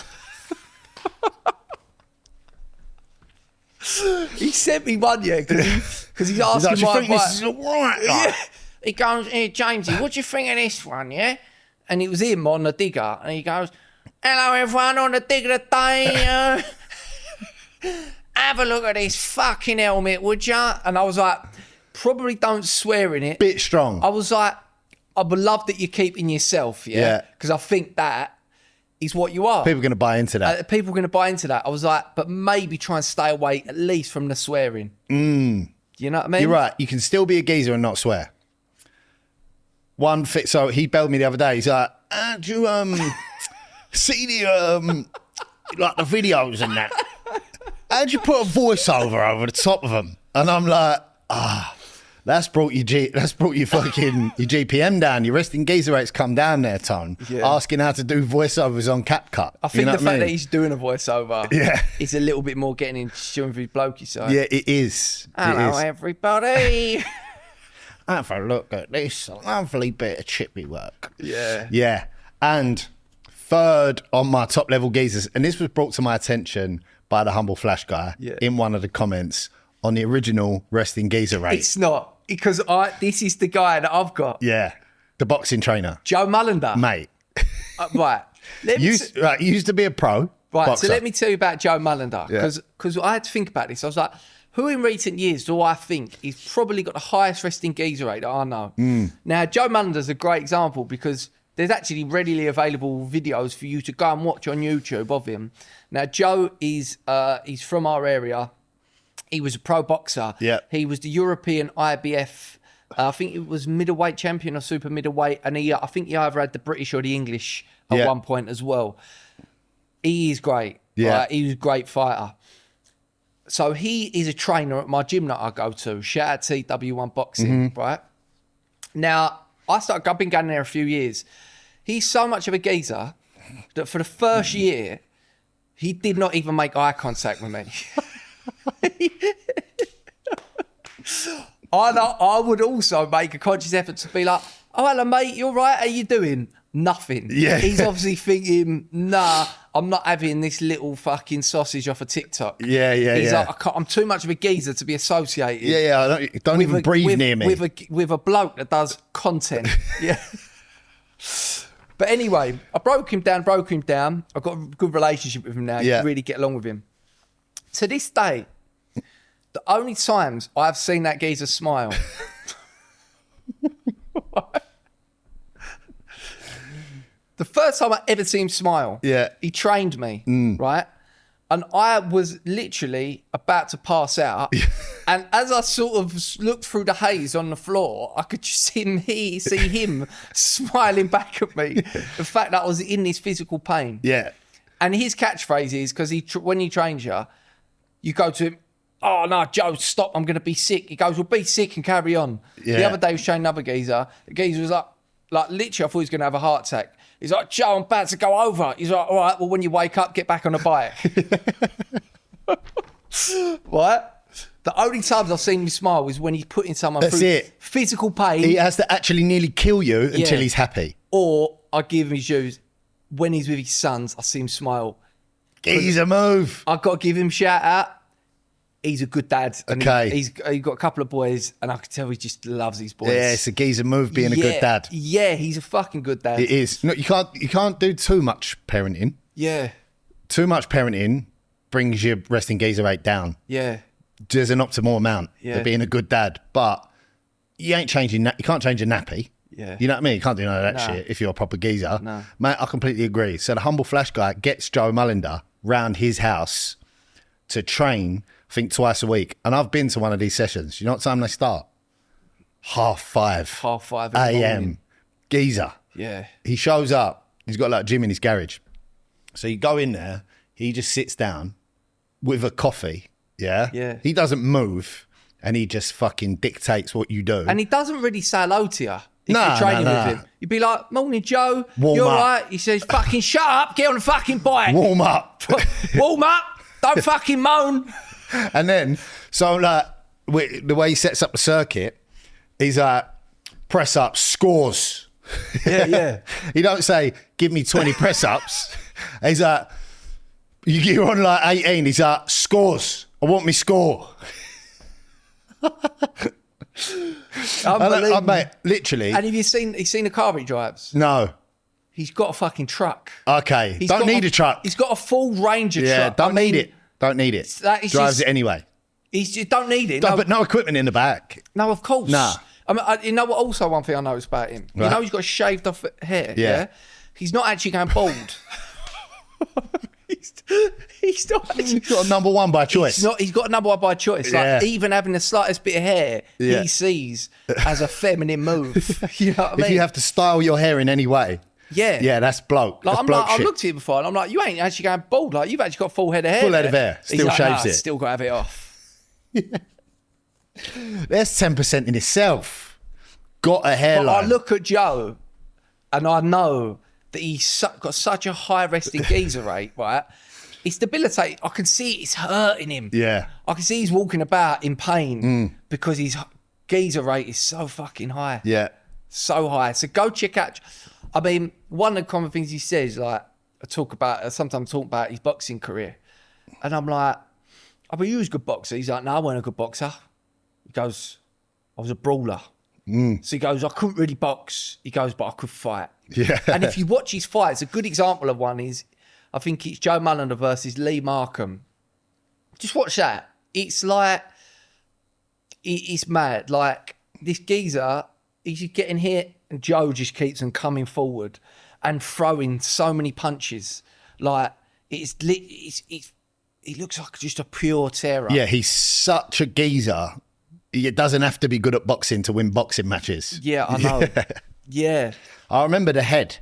He sent me one, yeah, because he's asking He's like, my "Do you think this advice. is all right?" Yeah. He goes, hey, Jamesy, what do you think of this one, yeah? And it was him on the digger. And he goes, hello, everyone on the digger today. Have a look at this fucking helmet, would ya? And I was like, probably don't swear in it. Bit strong. I was like, I would love that you're keeping yourself, yeah? Yeah. Because I think that is what you are. People are going to buy into that. People are going to buy into that. I was like, but maybe try and stay away at least from the swearing. You know what I mean? You're right. You can still be a geezer and not swear. So he belled me the other day. He's like, do you see the like the videos and that? How'd you put a voiceover over the top of them? And I'm like, That's brought you fucking your GPM down. Your resting geezer rates come down there, Tone. Yeah. Asking how to do voiceovers on CapCut. I think the fact that he's doing a voiceover Yeah. is a little bit more getting in tune with his blokey side. Yeah, it is. Hello, everybody. Have a look at this lovely bit of chippy work. Yeah. Yeah. And third on my top level geezers, and this was brought to my attention by the Humble Flash guy in one of the comments on the original resting geezer rate. It's not, because this is the guy that I've got. Yeah. The boxing trainer. Joe Mullender. Mate. Right. He used to be a pro boxer. So let me tell you about Joe Mullender, because I had to think about this. I was like, who in recent years do I think he's probably got the highest resting geezer rate that I know? Now, Joe Mullender's a great example because there's actually readily available videos for you to go and watch on YouTube of him. Now, Joe is he's from our area. He was a pro boxer. Yeah. He was the European IBF, I think it was middleweight champion or super middleweight. And I think he either had the British or the English at one point as well. He is great. Yeah. Right? He was a great fighter. So he is a trainer at my gym that I go to. Shout out to TW1 Boxing, right? Now, I've been going there a few years. He's so much of a geezer that for the first year, he did not even make eye contact with me. I would also make a conscious effort to be like, oh, hello, mate, you all right? How you doing? Nothing. Yeah. He's obviously thinking, nah, I'm not having this little fucking sausage off of TikTok. Yeah. He's like, I'm too much of a geezer to be associated. Yeah. Don't even breathe near me. With a bloke that does content. Yeah. But anyway, I broke him down. I've got a good relationship with him now. Yeah. You really get along with him. To this day, the only times I've seen that geezer smile. The first time I ever seen him smile, he trained me, right? And I was literally about to pass out. And as I sort of looked through the haze on the floor, I could just see him smiling back at me. The fact that I was in this physical pain. Yeah. And his catchphrase is, because when he trains you, you go to him, oh, no, Joe, stop, I'm going to be sick. He goes, well, be sick and carry on. Yeah. The other day, he was training another geezer. The geezer was like literally, I thought he was going to have a heart attack. He's like, Joe, I'm about to go over. He's like, all right, well, when you wake up, get back on the bike. What? The only times I've seen him smile is when he's putting someone through physical pain. He has to actually nearly kill you until he's happy. Or I give him his shoes. When he's with his sons, I see him smile. He's a move. I've got to give him a shout out. He's a good dad. And Okay. He's got a couple of boys, and I can tell he just loves his boys. Yeah, it's a geezer move being a good dad. Yeah, he's a fucking good dad. It is. No, you can't do too much parenting. Yeah. Too much parenting brings your resting geezer rate down. Yeah. There's an optimal amount Yeah. of being a good dad, but you ain't changing. You can't change a nappy. Yeah. You know what I mean? You can't do none of that shit if you're a proper geezer. No. Mate, I completely agree. So the Humble Flash guy gets Joe Mullender round his house to train, I think, twice a week. And I've been to one of these sessions. You know what time they start? 5:30. 5:30 in the morning. a.m. Geezer. Yeah. He shows up. He's got like a gym in his garage. So you go in there. He just sits down with a coffee. Yeah. Yeah. He doesn't move, and he just fucking dictates what you do. And he doesn't really say hello to you if Nah, you're training nah. with him. You'd be like, morning, Joe. Warm you all up. right? He says, fucking shut up. Get on the fucking bike. Warm up. Warm up. Don't fucking moan. And then, so like, the way he sets up the circuit, he's like, press ups, scores. Yeah. He don't say, give me 20 press ups. He's like, you're on like 18. He's like, scores. I want me score. Unbelievable. Mate, literally. And have you seen the car he drives? No. He's got a fucking truck. Okay. He's Don't got need a truck. He's got a full Ranger Yeah, truck. don't need it. Don't need it. that is Drives just- it anyway. He's just don't need it. No, No, but no equipment in the back. no, of course. Nah. I mean, you know what? Also, one thing I noticed about him. You Right. know, he's got shaved off hair. Yeah. Yeah. He's not actually going bald. he's not. Actually, He's got a number one by choice. he's got a number one by choice. Like Yeah. even having the slightest bit of hair, Yeah. he sees as a feminine move. You know what I mean? If you have to style your hair in any way. Yeah. Yeah, that's bloke. Like, That's I'm bloke like, I've shit. looked at you before, and I'm like, you ain't actually going bald. Like, you've actually got a full head of hair. Full head of there. hair. He's Still like, shaves nah, it. Still got to have it off. There's 10% in itself. Got a hairline. But I look at Joe and I know that he's got such a high resting geezer rate, right? It's debilitating. I can see it's hurting him. Yeah. I can see he's walking about in pain because his geezer rate is so fucking high. Yeah. So high. So go check out. I mean, one of the common things he says, like, I sometimes talk about his boxing career. And I'm like, oh, but you was a good boxer. He's like, no, I wasn't a good boxer. He goes, I was a brawler. So he goes, I couldn't really box. He goes, but I could fight. Yeah. And if you watch his fights, a good example of one is, I think it's Joe Mullender versus Lee Markham. Just watch that. It's like, it's mad. Like, this geezer, he's just getting hit and Joe just keeps on coming forward and throwing so many punches. Like, he looks like just a pure terror. Yeah, he's such a geezer. It doesn't have to be good at boxing to win boxing matches. Yeah, I know. Yeah. I remember the head.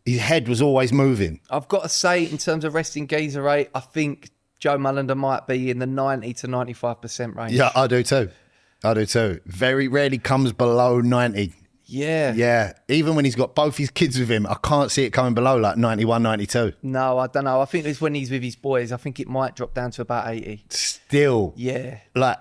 His head was always moving. I've got to say, in terms of resting geezer rate, I think Joe Mullender might be in the 90 to 95% range. Yeah, I do too. Very rarely comes below 90. Yeah. Yeah. Even when he's got both his kids with him, I can't see it coming below like 91, 92. No, I don't know. I think it's when he's with his boys. I think it might drop down to about 80. Still. Yeah. Like,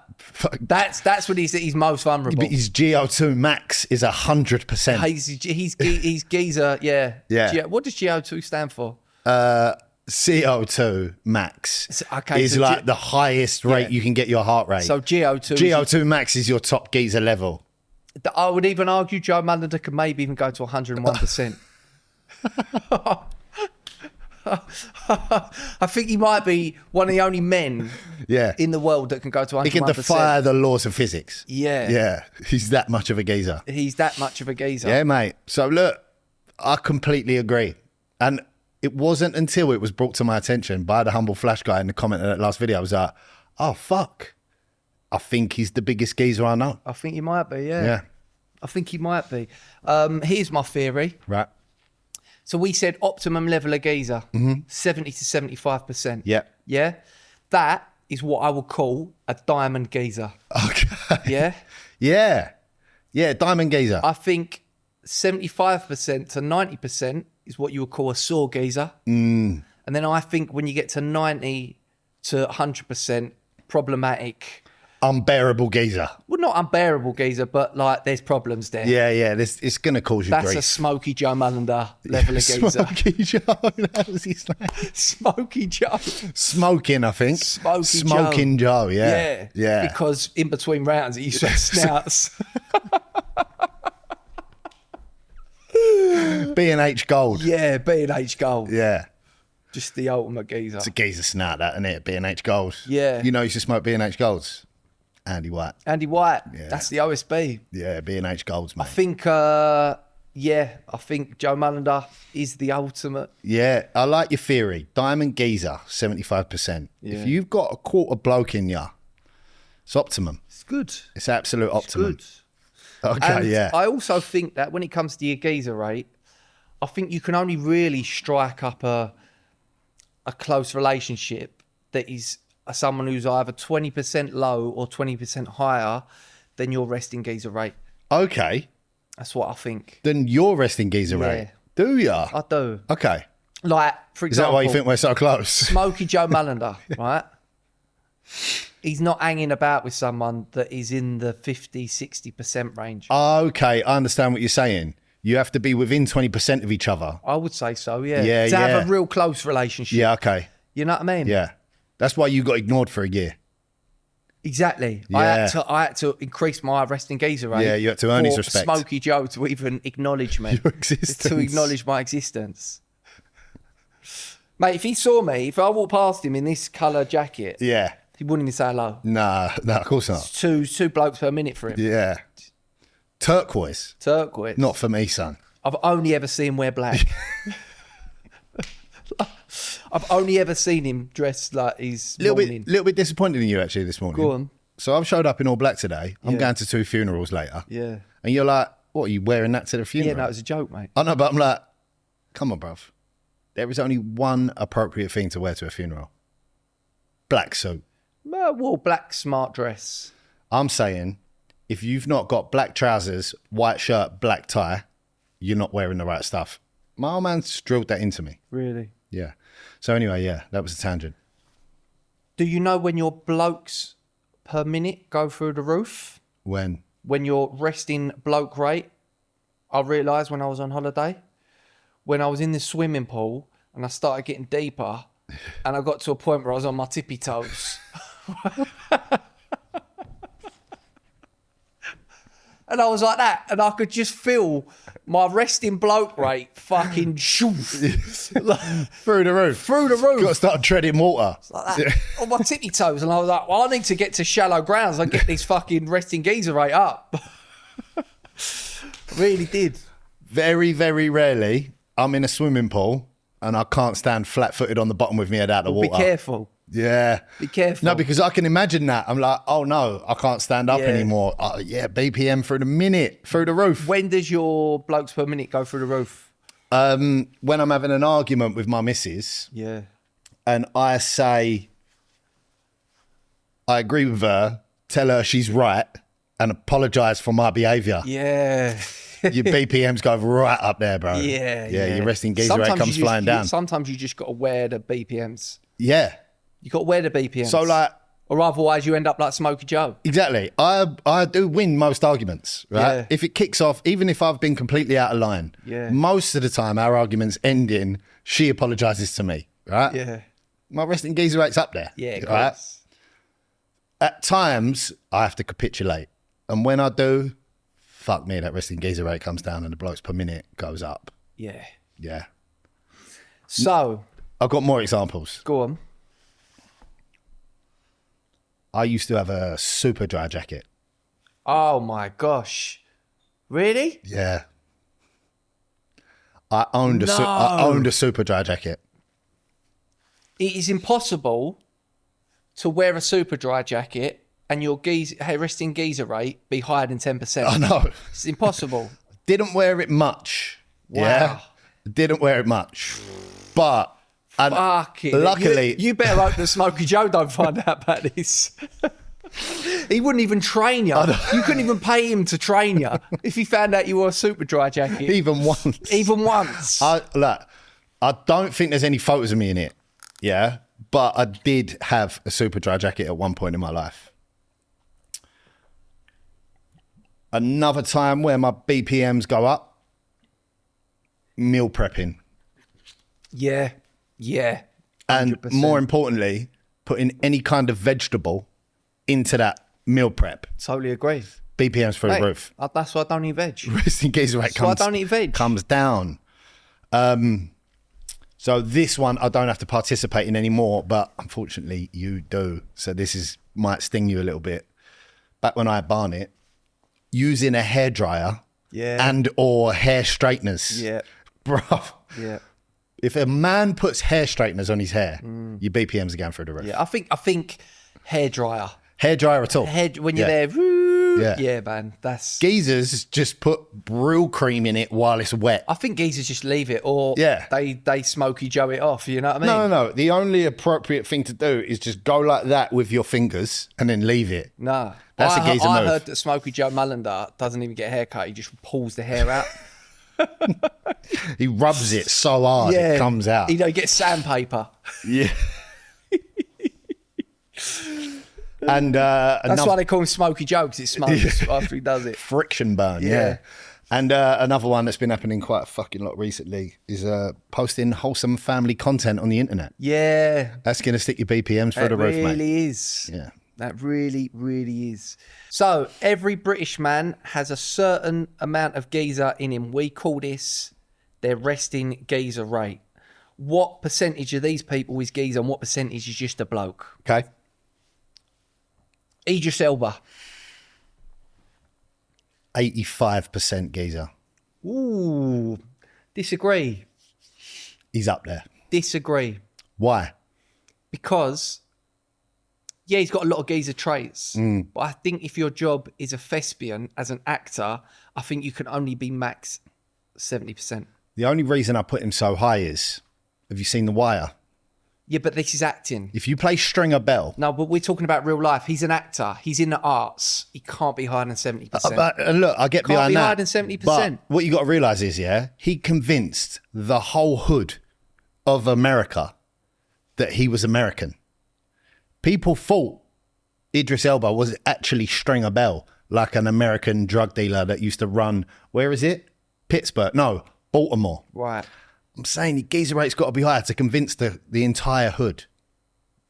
That's when he's most vulnerable. but his GO2 max is 100%. He's geezer, yeah. Yeah. What does GO2 stand for? CO2 max Okay, is so like the highest rate you can get your heart rate. So GO2. GO2 max is your top geezer level. I would even argue Joe Mullender could maybe even go to 101%. I think he might be one of the only men in the world that can go to 101%. He can defy the laws of physics. Yeah. Yeah. He's that much of a geezer. He's that much of a geezer. Yeah, mate. So look, I completely agree. And it wasn't until it was brought to my attention by the humble flash guy in the comment of that last video, I was like, oh, fuck. I think he's the biggest geezer I know. I think he might be, yeah. Yeah. I think he might be. Here's my theory. Right. So we said optimum level of geezer, 70 to 75%. Yeah. Yeah? That is what I would call a diamond geezer. Okay. Yeah? Yeah. Yeah, diamond geezer. I think 75% to 90% is what you would call a sore geezer. And then I think when you get to 90 to 100%, problematic. Unbearable geezer. Well, not unbearable geezer, but like there's problems there. Yeah. It's going to cause you That's grief. a Smoky Joe Mullender level of geezer. Smoky Joe. That was his name. Smoky Joe. Smoking, I think. Smoking Joe. Yeah. Yeah. Because in between rounds, he used to have snouts. B&H Gold. Yeah, B&H Gold. Yeah. Just the ultimate geezer. It's a geezer snout, that, isn't it? B&H Gold. Yeah. You know, you used to smoke B&H Golds. Andy White. Andy White. Yeah. That's the OSB. Yeah, B&H Golds, mate. I think, I think Joe Mullender is the ultimate. Yeah, I like your theory. Diamond geezer, 75%. Yeah. If you've got a quarter bloke in you, it's optimum. It's good. It's absolute optimum. Good. Okay, And yeah. I also think that when it comes to your geezer rate, I think you can only really strike up a close relationship that is someone who's either 20% low or 20% higher than your resting geezer rate. Okay. That's what I think. Then your resting geezer Yeah. rate. Do ya? I do. Okay. Like, for Is that example, why you think we're so close? Smoky Joe Mullender, right? He's not hanging about with someone that is in the 50, 60% range. Okay, I understand what you're saying. You have to be within 20% of each other. I would say so, yeah. Yeah, to have yeah. a real close relationship. Yeah, okay. You know what I mean? Yeah. That's why you got ignored for a year. Exactly. Yeah. I had to increase my resting geezer rate. Yeah, you had to earn his for respect. Smoky Joe to even acknowledge me. Your existence. To acknowledge my existence. Mate, if he saw me, if I walked past him in this colour jacket, Yeah. he wouldn't even say hello. Nah, of course not. Two blokes per minute for him. Yeah. Turquoise. Turquoise. Not for me, son. I've only ever seen him wear black. I've only ever seen him dressed like he's Little mourning. bit disappointed in you actually this morning. Go on. So I've showed up in all black today. I'm Yeah. going to 2 funerals later. Yeah. And you're like, what, are you wearing that to the funeral? Yeah, no, it was a joke, mate. I know, but I'm like, come on, bruv. There is only one appropriate thing to wear to a funeral. Black suit. I wore black smart dress. I'm saying if you've not got black trousers, white shirt, black tie, you're not wearing the right stuff. My old man's drilled that into me. Really? Yeah. So anyway, yeah, that was a tangent. Do you know when your blokes per minute go through the roof? When? When your resting bloke rate, I realised when I was on holiday, when I was in the swimming pool and I started getting deeper and I got to a point where I was on my tippy toes. And I was like that, and I could just feel my resting bloke rate fucking through Through the roof. the roof. Got to start treading water. Like that, on my tippy toes, and I was like, well, I need to get to shallow grounds and get this fucking resting geezer rate up. Really did. Very, very rarely, I'm in a swimming pool and I can't stand flat-footed on the bottom with me head out the water. Be careful. Yeah. Be careful. No, because I can imagine that. I'm like, oh no, I can't stand up Yeah. anymore. Oh, yeah, BPM through the minute, through the roof. When does your blokes per minute go through the roof? When I'm having an argument with my missus Yeah. and I say, I agree with her, tell her she's right and apologise for my behaviour. Yeah. Your BPMs go right up there, bro. Yeah. Your resting geezer rate Sometimes comes you just- flying down. Sometimes you just got to wear the BPMs. Yeah. You got to wear the BPMs. So like, or otherwise you end up like Smokey Joe. exactly. I do win most arguments, right? Yeah. If it kicks off, even if I've been completely out of line, Yeah. most of the time our arguments end in she apologises to me, right? Yeah. My resting geezer rate's up there. Yeah, of right? course. At times, I have to capitulate. And when I do, fuck me, that resting geezer rate comes down and the blokes per minute goes up. Yeah. Yeah. So, I've got more examples. go on. I used to have a super dry jacket. Oh my gosh. Really? Yeah. I owned No. a super dry jacket. It is impossible to wear a super dry jacket and your resting geezer rate be higher than 10%. I know. It's impossible. Didn't wear it much. Wow. Yeah. Didn't wear it much. But Fuck it. luckily You better hope that Smokey Joe don't find out about this. He wouldn't even train you. You couldn't even pay him to train you if he found out you wore a super dry jacket. even once. Even once. I don't think there's any photos of me in it. Yeah. But I did have a super dry jacket at one point in my life. Another time where my BPMs go up, meal prepping. Yeah. Yeah. And 100%. more importantly, putting any kind of vegetable into that meal prep. Totally agree. BPMs through Mate, the roof. That's why I don't eat veg. Resting geezer rate That's why I don't eat veg. comes down. So this one I don't have to participate in anymore, but unfortunately you do. So might sting you a little bit. Back when I had Barnet, using a hairdryer and or hair straighteners. Yeah. Bro. Yeah. If a man puts hair straighteners on his hair, your BPMs are going through the roof. Yeah. I think hairdryer. Hairdryer at all. When you're Yeah. there, woo, Yeah. yeah, man. That's. Geezers just put Brill cream in it while it's wet. I think geezers just leave it, or Yeah. they Smokey Joe it off. You know what I mean? No. The only appropriate thing to do is just go like that with your fingers and then leave it. No. That's a geezer I move. heard that Smokey Joe Mullender doesn't even get a haircut. He just pulls the hair out. He rubs it so hard it comes out. He gets sandpaper. Yeah. And That's why they call him Smokey Joe, because it smokes after he does it. friction burn. Yeah. Yeah. And another one that's been happening quite a fucking lot recently is posting wholesome family content on the internet. Yeah. That's going to stick your BPMs through That the roof, really mate. is. Yeah. That really, really is. So every British man has a certain amount of geezer in him. We call this their resting geezer rate. What percentage of these people is geezer and what percentage is just a bloke? Okay. Idris Elba. 85% geezer. Ooh. Disagree. He's up there. Disagree. Why? Because, yeah, he's got a lot of geezer traits. But I think if your job is a thespian as an actor, I think you can only be max 70%. The only reason I put him so high is, have you seen The Wire? Yeah, but this is acting. If you play Stringer Bell, No, but we're talking about real life. He's an actor. He's in the arts. He can't be higher than 70%. and look, I get Can't behind be that. higher than 70%. But what you got to realise is, yeah, he convinced the whole hood of America that he was American. People thought Idris Elba was actually Stringer Bell, like an American drug dealer that used to run, where is it? Pittsburgh. No, Baltimore. Right. I'm saying the geezer rate's got to be higher to convince the entire hood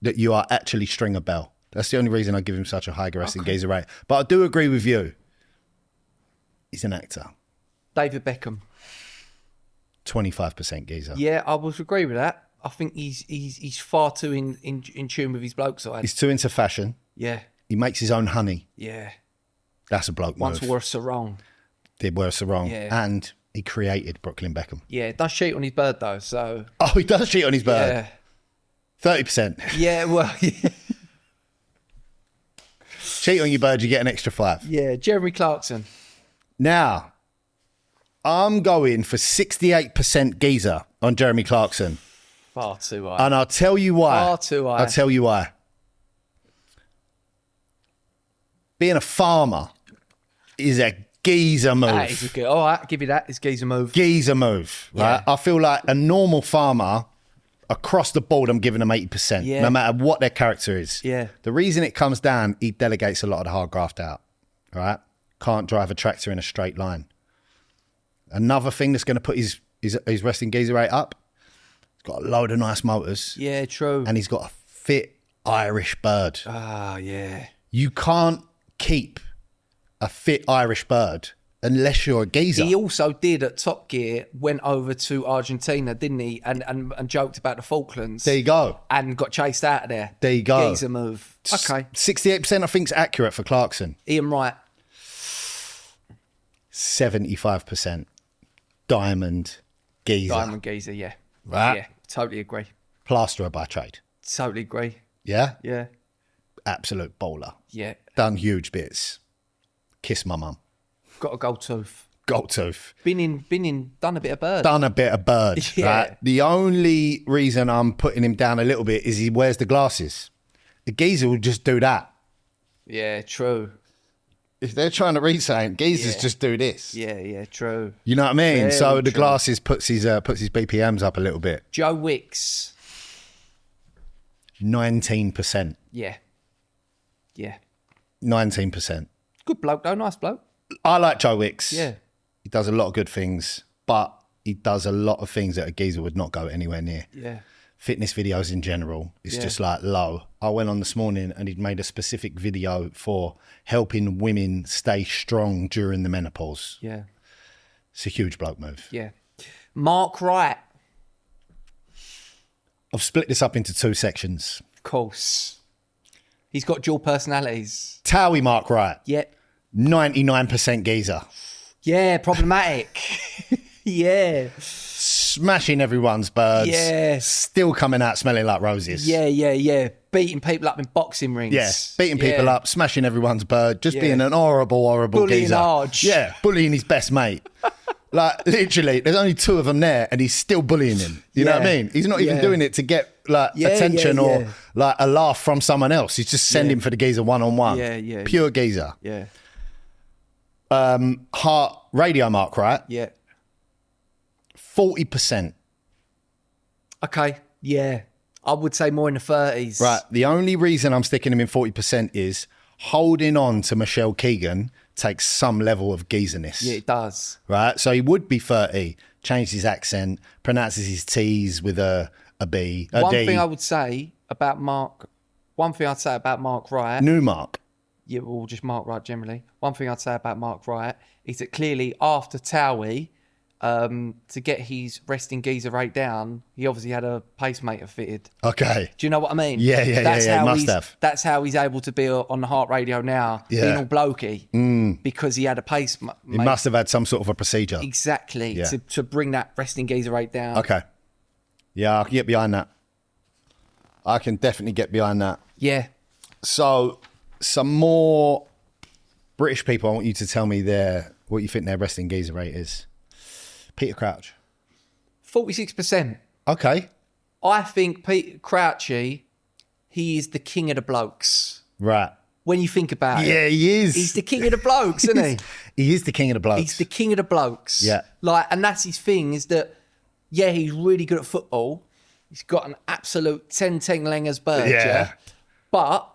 that you are actually Stringer Bell. That's the only reason I give him such a high resting geezer rate. But I do agree with you. He's an actor. David Beckham. 25% geezer. Yeah, I would agree with that. I think he's far too in tune with his bloke side. He's too into fashion. Yeah, He makes his own honey. yeah. That's a bloke Once move. wore a sarong. Did wear a sarong. Yeah. And he created Brooklyn Beckham. Yeah, does cheat on his bird though, so... Oh, he does cheat on his bird. Yeah. 30%. Yeah, well, yeah. Cheat on your bird, you get an extra 5. Yeah, Jeremy Clarkson. Now, I'm going for 68% geezer on Jeremy Clarkson. Far too high. And I'll tell you why. Far too high. I'll tell you why. Being a farmer is a geezer move. That is a good... All right, I'll give you that. It's geezer move. Geezer move, right? Yeah. I feel like a normal farmer, across the board, I'm giving them 80%, Yeah. no matter what their character is. Yeah. The reason it comes down, he delegates a lot of the hard graft out, right? Can't drive a tractor in a straight line. Another thing that's going to put his resting geezer rate up, he's got a load of nice motors, Yeah, true. and he's got a fit Irish bird. Ah, yeah. You can't keep a fit Irish bird unless you're a geezer. He also did at Top Gear, went over to Argentina, didn't he? And joked about the Falklands. There you go. And got chased out of there. There you go. Geezer move. Okay. 68% I think is accurate for Clarkson. Ian Wright. 75% diamond geezer. Diamond geezer, yeah. Right. Yeah, totally agree. Plasterer by trade. Totally agree. Yeah? Yeah. Absolute bowler. Yeah. Done huge bits. Kiss my mum. Got a gold tooth. Gold tooth. Been in, done a bit of bird. Done a bit of bird. Yeah. Right? The only reason I'm putting him down a little bit is he wears the glasses. The geezer will just do that. Yeah, true. If they're trying to read something, geezers Yeah. just do this. Yeah, true. You know what I mean? Very So the true. glasses puts his BPMs up a little bit. Joe Wicks. 19%. Yeah. Yeah. 19%. Good bloke though, nice bloke. I like Joe Wicks. Yeah. He does a lot of good things, but he does a lot of things that a geezer would not go anywhere near. Yeah. Fitness videos in general, it's Yeah. just like low. I went on this morning and he'd made a specific video for helping women stay strong during the menopause. Yeah. It's a huge bloke move. Yeah. Mark Wright. I've split this up into 2 sections. Of course. He's got dual personalities. Towie Mark Wright, Yeah. 99% geezer. Yeah, problematic. Yeah. Smashing everyone's birds. Yeah. Still coming out smelling like roses. Yeah. Beating people up in boxing rings. Yeah, beating people Yeah. up, smashing everyone's bird, just Yeah. being an horrible Bullying geezer. Arge. Yeah, bullying his best mate. Like, literally, there's only 2 of them there and he's still bullying him. You know what I Yeah. mean? He's not even Yeah. doing it to get, like, Yeah, attention yeah, or, yeah. like, a laugh from someone else. He's just sending for the geezer one-on-one. Yeah. Pure geezer. Yeah. Heart radio mark, right? Yeah. 40%. Okay. Yeah. I would say more in the 30s. Right. The only reason I'm sticking him in 40% is holding on to Michelle Keegan takes some level of geezerness. Yeah, it does. Right? So he would be 30, changed his accent, pronounces his T's with a B, a One D. thing I would say about Mark Wright, New Mark. yeah, well, just Mark Wright generally. One thing I'd say about Mark Wright is that clearly after Towie, to get his resting geezer rate down, he obviously had a pacemaker fitted. Okay. Do you know what I mean? Yeah, he must he's, have. That's how he's able to be on the heart radio now, Yeah. being all blokey, because he had a pacemaker. He must have had some sort of a procedure. Exactly, Yeah. to bring that resting geezer rate down. Okay. Yeah, I can get behind that. I can definitely get behind that. Yeah. So, some more British people, I want you to tell me what you think their resting geezer rate is. Peter Crouch. 46%. Okay. I think Pete Crouchy, he is the king of the blokes. Right. When you think about it. Yeah, he is. He's the king of the blokes, isn't he? He is the king of the blokes. He's the king of the blokes. Yeah. Like, and that's his thing, is that, yeah, he's really good at football. He's got an absolute 10-10 Langers bird, yeah. But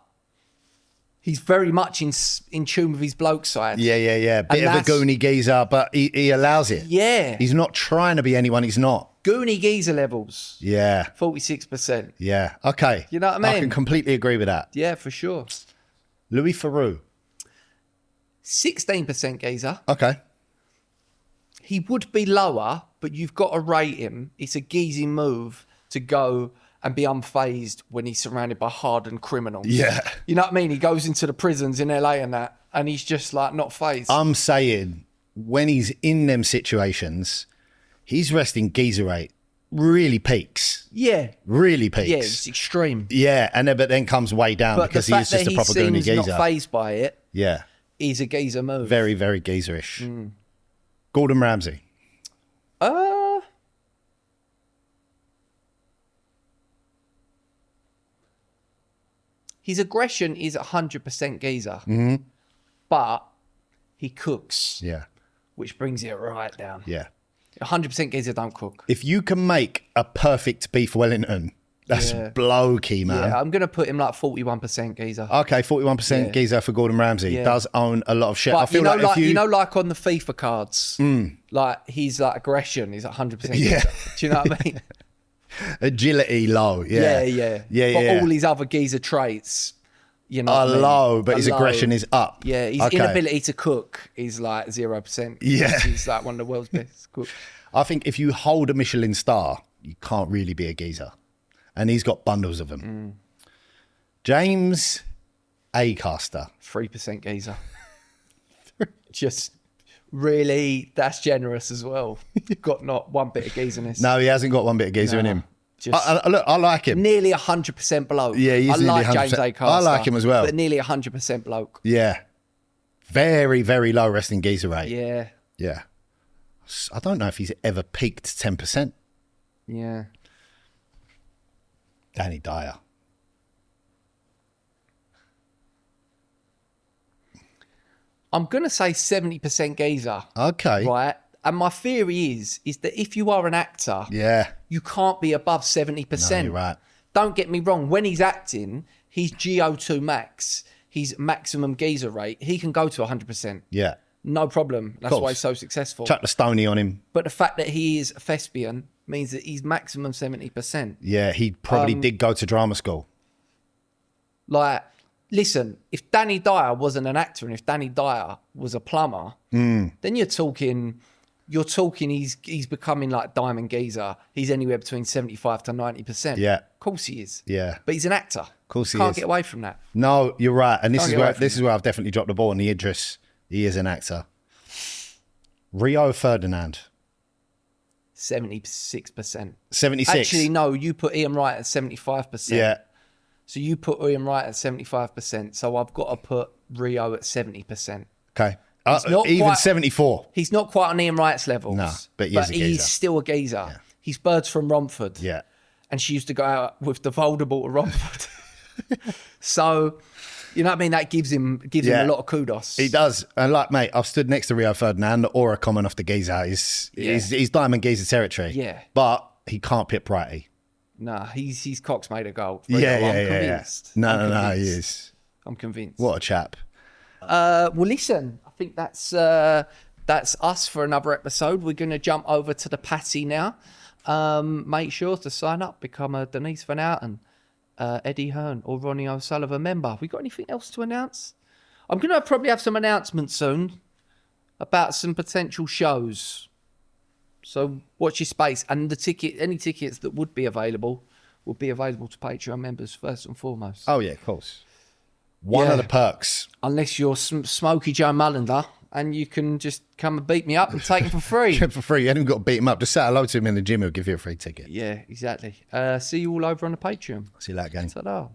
he's very much in tune with his bloke side. Yeah. Bit of a goony geezer, but he allows it. Yeah. He's not trying to be anyone he's not. Goony geezer levels. Yeah. 46%. Yeah. Okay. You know what I mean? I can completely agree with that. Yeah, for sure. Louis Theroux. 16% geezer. Okay. He would be lower, but you've got to rate him. It's a geezy move to go and be unfazed when he's surrounded by hardened criminals. Yeah. You know what I mean? He goes into the prisons in LA and that, and he's just like not fazed. I'm saying when he's in them situations, his resting geezer rate really peaks. Yeah. Really peaks. Yeah, it's extreme. Yeah, and then, but then comes way down But because the he fact is just that a proper he goony seems geezer. not fazed by it Yeah. is a geezer move. Very, very geezerish. Gordon Ramsay. His aggression is 100% geezer. But he cooks, Yeah. which brings it right down. Yeah. 100% geezer don't cook. If you can make a perfect beef Wellington, that's Yeah. blokey, man. Yeah, I'm going to put him like 41% geezer. Okay, 41% Yeah. geezer for Gordon Ramsay. Yeah. Does own a lot of shit. I But feel like if you... like on the FIFA cards, like his like aggression is 100% Yeah. geezer. Do you know what I mean? Agility low, yeah. Yeah. Yeah, But yeah. all his other geezer traits, you know, Are what I mean? low, but Are his low. aggression is up. Yeah, his Okay. inability to cook is like 0%. Yeah. He's like one of the world's best cooks. I think if you hold a Michelin star, you can't really be a geezer. And he's got bundles of them. James Acaster. 3% geezer. Just really, that's generous as well. You've got not one bit of geezerness. No, he hasn't got one bit of geezer in him. Just Look, I like him. nearly 100% bloke. Yeah, he's I nearly like James 100%. Acaster. I like him as well. But nearly 100% bloke. Yeah. Very, very low resting geezer rate. Yeah. Yeah. I don't know if he's ever peaked 10%. Yeah. Danny Dyer. I'm going to say 70% geezer. Okay. Right? And my theory is that if you are an actor, Yeah. you can't be above 70%. No, you're right. Don't get me wrong. When he's acting, he's GO2 max. He's maximum geezer rate. He can go to 100%. Yeah. No problem. That's Course. why he's so successful. Chuck the Stoney on him. But the fact that he is a thespian means that he's maximum 70%. Yeah, he probably did go to drama school. Like, listen, if Danny Dyer wasn't an actor and if Danny Dyer was a plumber, then you're talking he's becoming like Diamond Geezer. He's anywhere between 75 to 90%. Yeah. Of course he is. Yeah. But he's an actor. Of course he Can't is. get away from that. No, you're right. And this Can't is get where away from is where I've definitely dropped the ball on the Idris. He is an actor. Rio Ferdinand. 76%. 76. Actually, no, you put Ian Wright at 75%. Yeah. So you put Ian Wright at 75%. So I've got to put Rio at 70%. Okay. not Even quite- 74. He's not quite on Ian Wright's levels. No, but he is a he's geezer. still a geezer. He's Birds from Romford. Yeah. And she used to go out with the Voldemort of Romford. So, you know what I mean? That gives him Yeah. a lot of kudos. He does. And like, mate, I've stood next to Rio Ferdinand, the aura coming off the geezer. He's Diamond Geezer territory. Yeah. But he can't pip righty. Nah, he's cock's made of gold. Yeah, Rio, yeah, I'm yeah. convinced. No, I'm no, he convinced. is. I'm convinced. What a chap. Well, listen, I think that's us for another episode. We're going to jump over to the Patty now. Make sure to sign up, become a Denise Van Outen, Eddie Hearn, or Ronnie O'Sullivan member. We got anything else to announce? I'm going to probably have some announcements soon about some potential shows. So watch your space. And any tickets that would be available will be available to Patreon members first and foremost. Oh, yeah, of course. One Yeah. of the perks. Unless you're Smokey Joe Mullender and you can just come and beat me up and take it for free. For free. You haven't even got to beat him up. Just say hello to him in the gym. He'll give you a free ticket. Yeah, exactly. See you all over on the Patreon. See you later, gang. Ta-da.